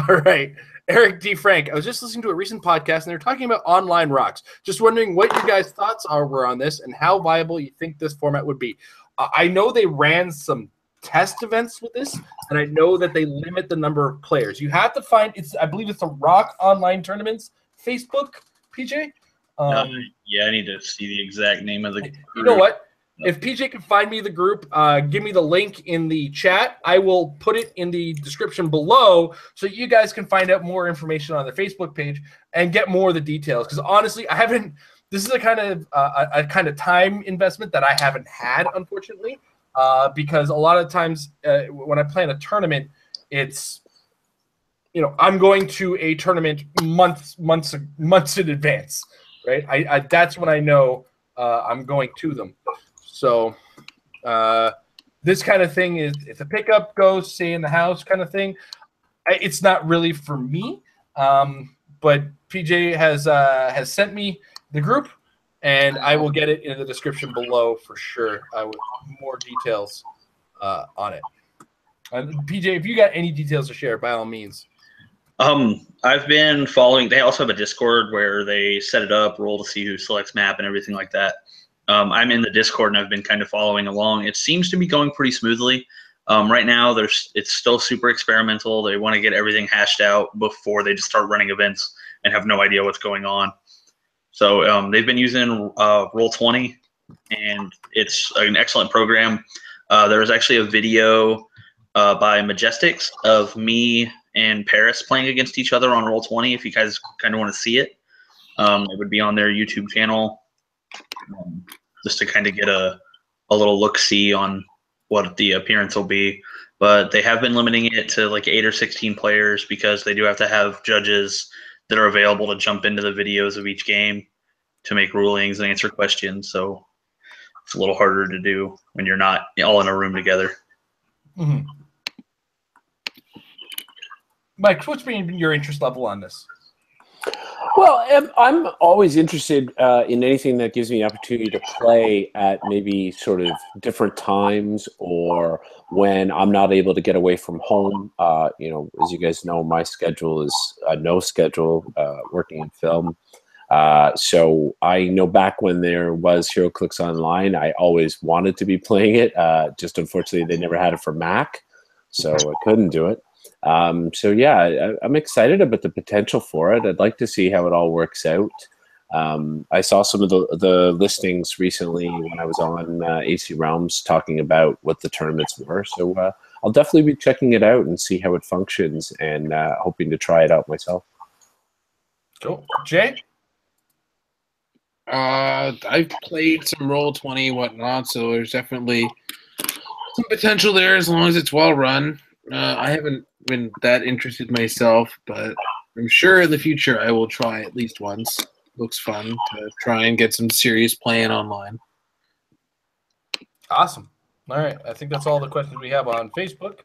All right. Eric D. Frank, I was just listening to a recent podcast, and they're talking about online rocks. Just wondering what your guys' thoughts were on this and how viable you think this format would be. I know they ran some test events with this, and I know that they limit the number of players. You have to find I believe it's the ROC Online Tournaments Facebook, PJ. Yeah, I need to see the exact name of the group. You know what? If PJ can find me the group, give me the link in the chat. I will put it in the description below so you guys can find out more information on their Facebook page and get more of the details. Because honestly, I haven't. This is a kind of time investment that I haven't had, unfortunately, because a lot of times when I plan a tournament, it's I'm going to a tournament months in advance, right? I that's when I know I'm going to them. So this kind of thing is if the pickup goes, stay in the house kind of thing. It's not really for me, but PJ has sent me the group, and I will get it in the description below for sure with more details on it. PJ, if you got any details to share, by all means. I've been following. They also have a Discord where they set it up, roll to see who selects map and everything like that. I'm in the Discord, and I've been kind of following along. It seems to be going pretty smoothly. Right now, it's still super experimental. They want to get everything hashed out before they just start running events and have no idea what's going on. So they've been using Roll20, and it's an excellent program. There was actually a video by Majestics of me and Paris playing against each other on Roll20. If you guys kind of want to see it, it would be on their YouTube channel. Just to kind of get a little look-see on what the appearance will be. But they have been limiting it to like 8 or 16 players because they do have to have judges that are available to jump into the videos of each game to make rulings and answer questions. So it's a little harder to do when you're not all in a room together. Mm-hmm. Mike, what's been your interest level on this? Well, I'm always interested in anything that gives me the opportunity to play at maybe sort of different times or when I'm not able to get away from home. As you guys know, my schedule is no schedule, working in film. So I know back when there was Heroclix Online, I always wanted to be playing it. Just unfortunately, they never had it for Mac, so I couldn't do it. So yeah, I'm excited about the potential for it. I'd like to see how it all works out. I saw some of the listings recently when I was on AC Realms talking about what the tournaments were. So I'll definitely be checking it out and see how it functions and hoping to try it out myself. Cool. Jay? I've played some Roll20 whatnot, so there's definitely some potential there as long as it's well run. I haven't been that interested myself, but I'm sure in the future I will try at least once. Looks fun to try and get some serious playing online. Awesome. All right. I think that's all the questions we have on Facebook.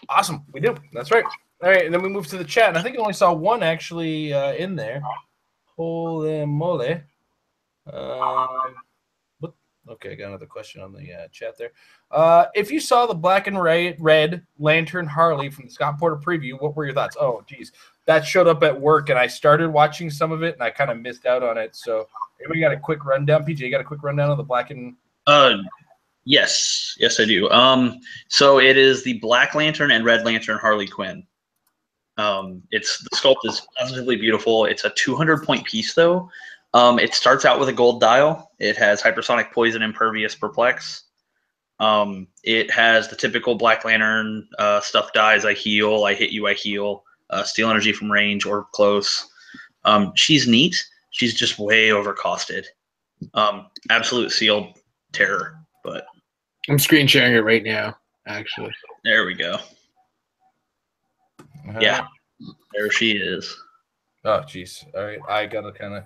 Awesome. We do. That's right. All right. And then we move to the chat. And I think I only saw one actually in there. Holy moly. Okay, I got another question on the chat there. If you saw the black and red Lantern Harley from the Scott Porter preview, what were your thoughts? Oh, geez. That showed up at work, and I started watching some of it, and I kind of missed out on it. So anybody got a quick rundown? PJ, you got a quick rundown of the black and... Yes, I do. So it is the Black Lantern and Red Lantern Harley Quinn. The sculpt is positively beautiful. It's a 200-point piece, though. It starts out with a gold dial. It has hypersonic poison, impervious, perplex. It has the typical Black Lantern stuff dies. I heal. I hit you. I heal. Steal energy from range or close. She's neat. She's just way overcosted. Absolute sealed terror. But I'm screen sharing it right now, actually. There we go. Yeah, there she is. Oh, jeez. All right, I gotta kind of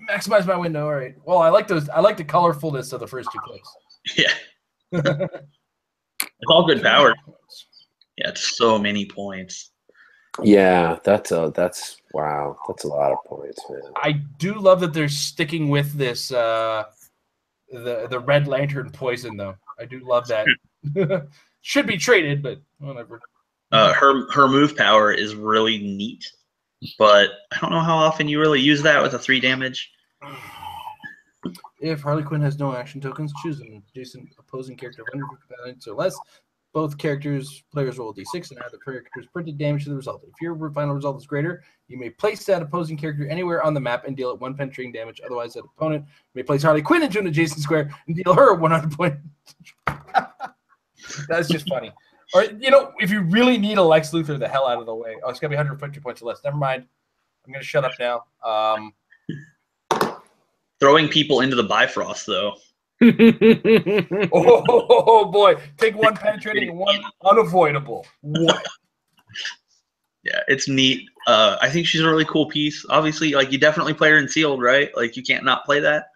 maximize my window. All right. Well, I like those. I like the colorfulness of the first two clips. Yeah, it's all good power. Yeah, it's so many points. Yeah, that's wow. That's a lot of points, man. I do love that they're sticking with this the Red Lantern poison, though. I do love that. Should be traded, but whatever. Her move power is really neat, but I don't know how often you really use that with a 3 damage. If Harley Quinn has no action tokens, choose an adjacent opposing character of 150 balance or less. Both players roll a d6 and add the character's printed damage to the result. If your final result is greater, you may place that opposing character anywhere on the map and deal it 1 penetrating damage. Otherwise, that opponent may place Harley Quinn into an adjacent square and deal her 100 point. That's just funny. Or, if you really need a Lex Luthor the hell out of the way. Oh, it's going to be 150 points or less. Never mind. I'm going to shut up now. Throwing people into the Bifrost, though. Oh, boy. Take 1 penetrating and 1 unavoidable. What? Yeah, it's neat. I think she's a really cool piece. Obviously, you definitely play her in sealed, right? You can't not play that.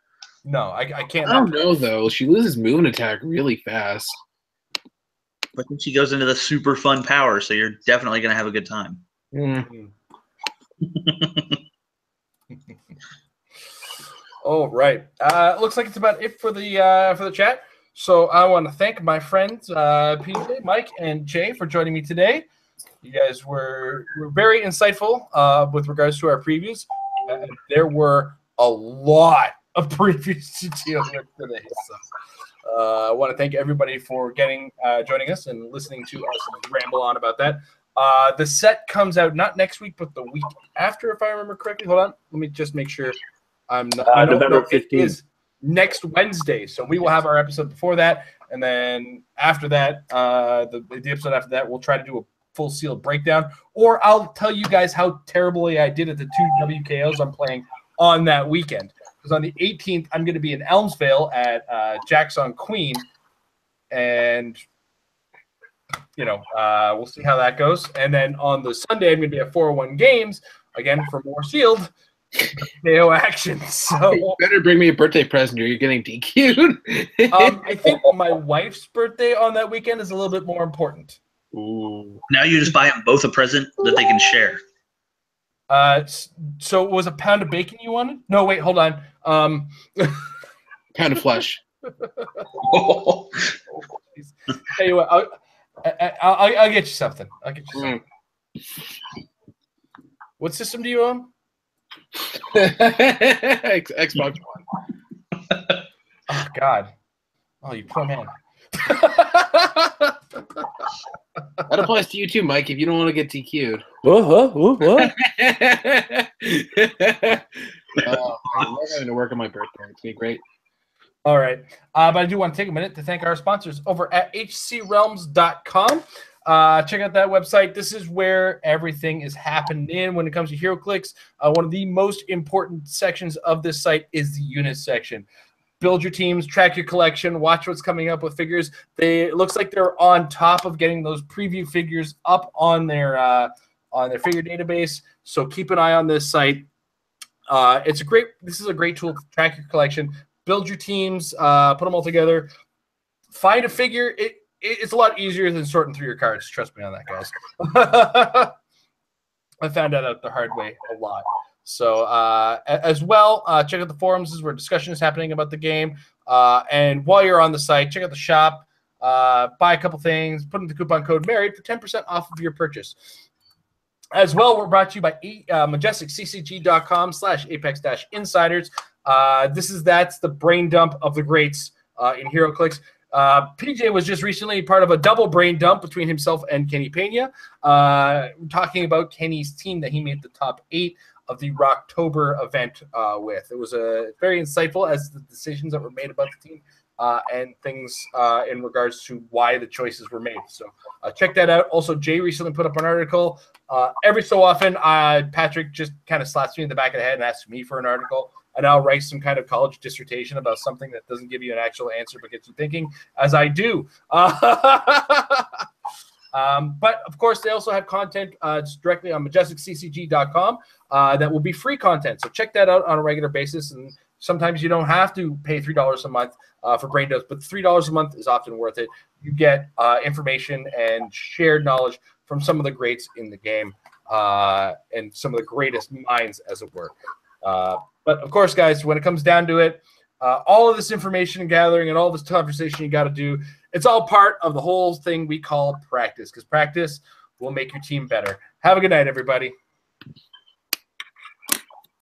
No, I can't. I don't know, though. She loses movement attack really fast. But then she goes into the super fun power, so you're definitely going to have a good time. Mm. All right. Looks like it's about it for the chat. So I want to thank my friends PJ, Mike, and Jay for joining me today. You guys were very insightful with regards to our previews. There were a lot of previews to deal with today. So I want to thank everybody for joining us and listening to us ramble on about that. The set comes out not next week, but the week after, if I remember correctly. Hold on. Let me just make sure. November 15th. It is next Wednesday. So we will have our episode before that. And then after that, the episode after that, we'll try to do a full sealed breakdown. Or I'll tell you guys how terribly I did at the 2 WKOs I'm playing on that weekend. Because on the 18th, I'm going to be in Elmsvale at Jack's on Queen. And, we'll see how that goes. And then on the Sunday, I'm going to be at 401 Games, again, for more sealed KO action. So you better bring me a birthday present or you're getting DQ'd. I think my wife's birthday on that weekend is a little bit more important. Ooh. Now you just buy them both a present that they can share. So it was a pound of bacon you wanted? No, wait, hold on. Pound of flesh. Oh, tell you what, I'll get you something. I'll get you something. What system do you own? Xbox One. Oh God! Oh, you poor man. That applies to you too, Mike. If you don't want to get DQ'd. What? I love having to work on my birthday. It's been great. All right. But I do want to take a minute to thank our sponsors over at hcrealms.com. Check out that website. This is where everything is happening when it comes to HeroClix. One of the most important sections of this site is the units section. Build your teams, track your collection, watch what's coming up with figures. It looks like they're on top of getting those preview figures up on their on their figure database. So keep an eye on this site. This is a great tool to track your collection, build your teams, put them all together, find a figure. It's a lot easier than sorting through your cards. Trust me on that, guys. I found that out the hard way a lot. So as well, check out the forums. This is where discussion is happening about the game. And while you're on the site, check out the shop, buy a couple things, put in the coupon code MARRIED for 10% off of your purchase. As well, we're brought to you by majesticccg.com/apex-insiders. That's the brain dump of the greats in Heroclix. PJ was just recently part of a double brain dump between himself and Kenny Pena, talking about Kenny's team that he made the top 8 of the Rocktober event with. It was very insightful as the decisions that were made about the team and things in regards to why the choices were made. So check that out. Also, Jay recently put up an article. Every so often, Patrick just kind of slaps me in the back of the head and asks me for an article. And I'll write some kind of college dissertation about something that doesn't give you an actual answer but gets you thinking, as I do. But, of course, they also have content directly on majesticccg.com that will be free content. So check that out on a regular basis. And sometimes you don't have to pay $3 a month for brain dumps, but $3 a month is often worth it. You get information and shared knowledge from some of the greats in the game and some of the greatest minds, as it were. But, of course, guys, when it comes down to it, all of this information gathering and all this conversation you got to do, it's all part of the whole thing we call practice, because practice will make your team better. Have a good night, everybody.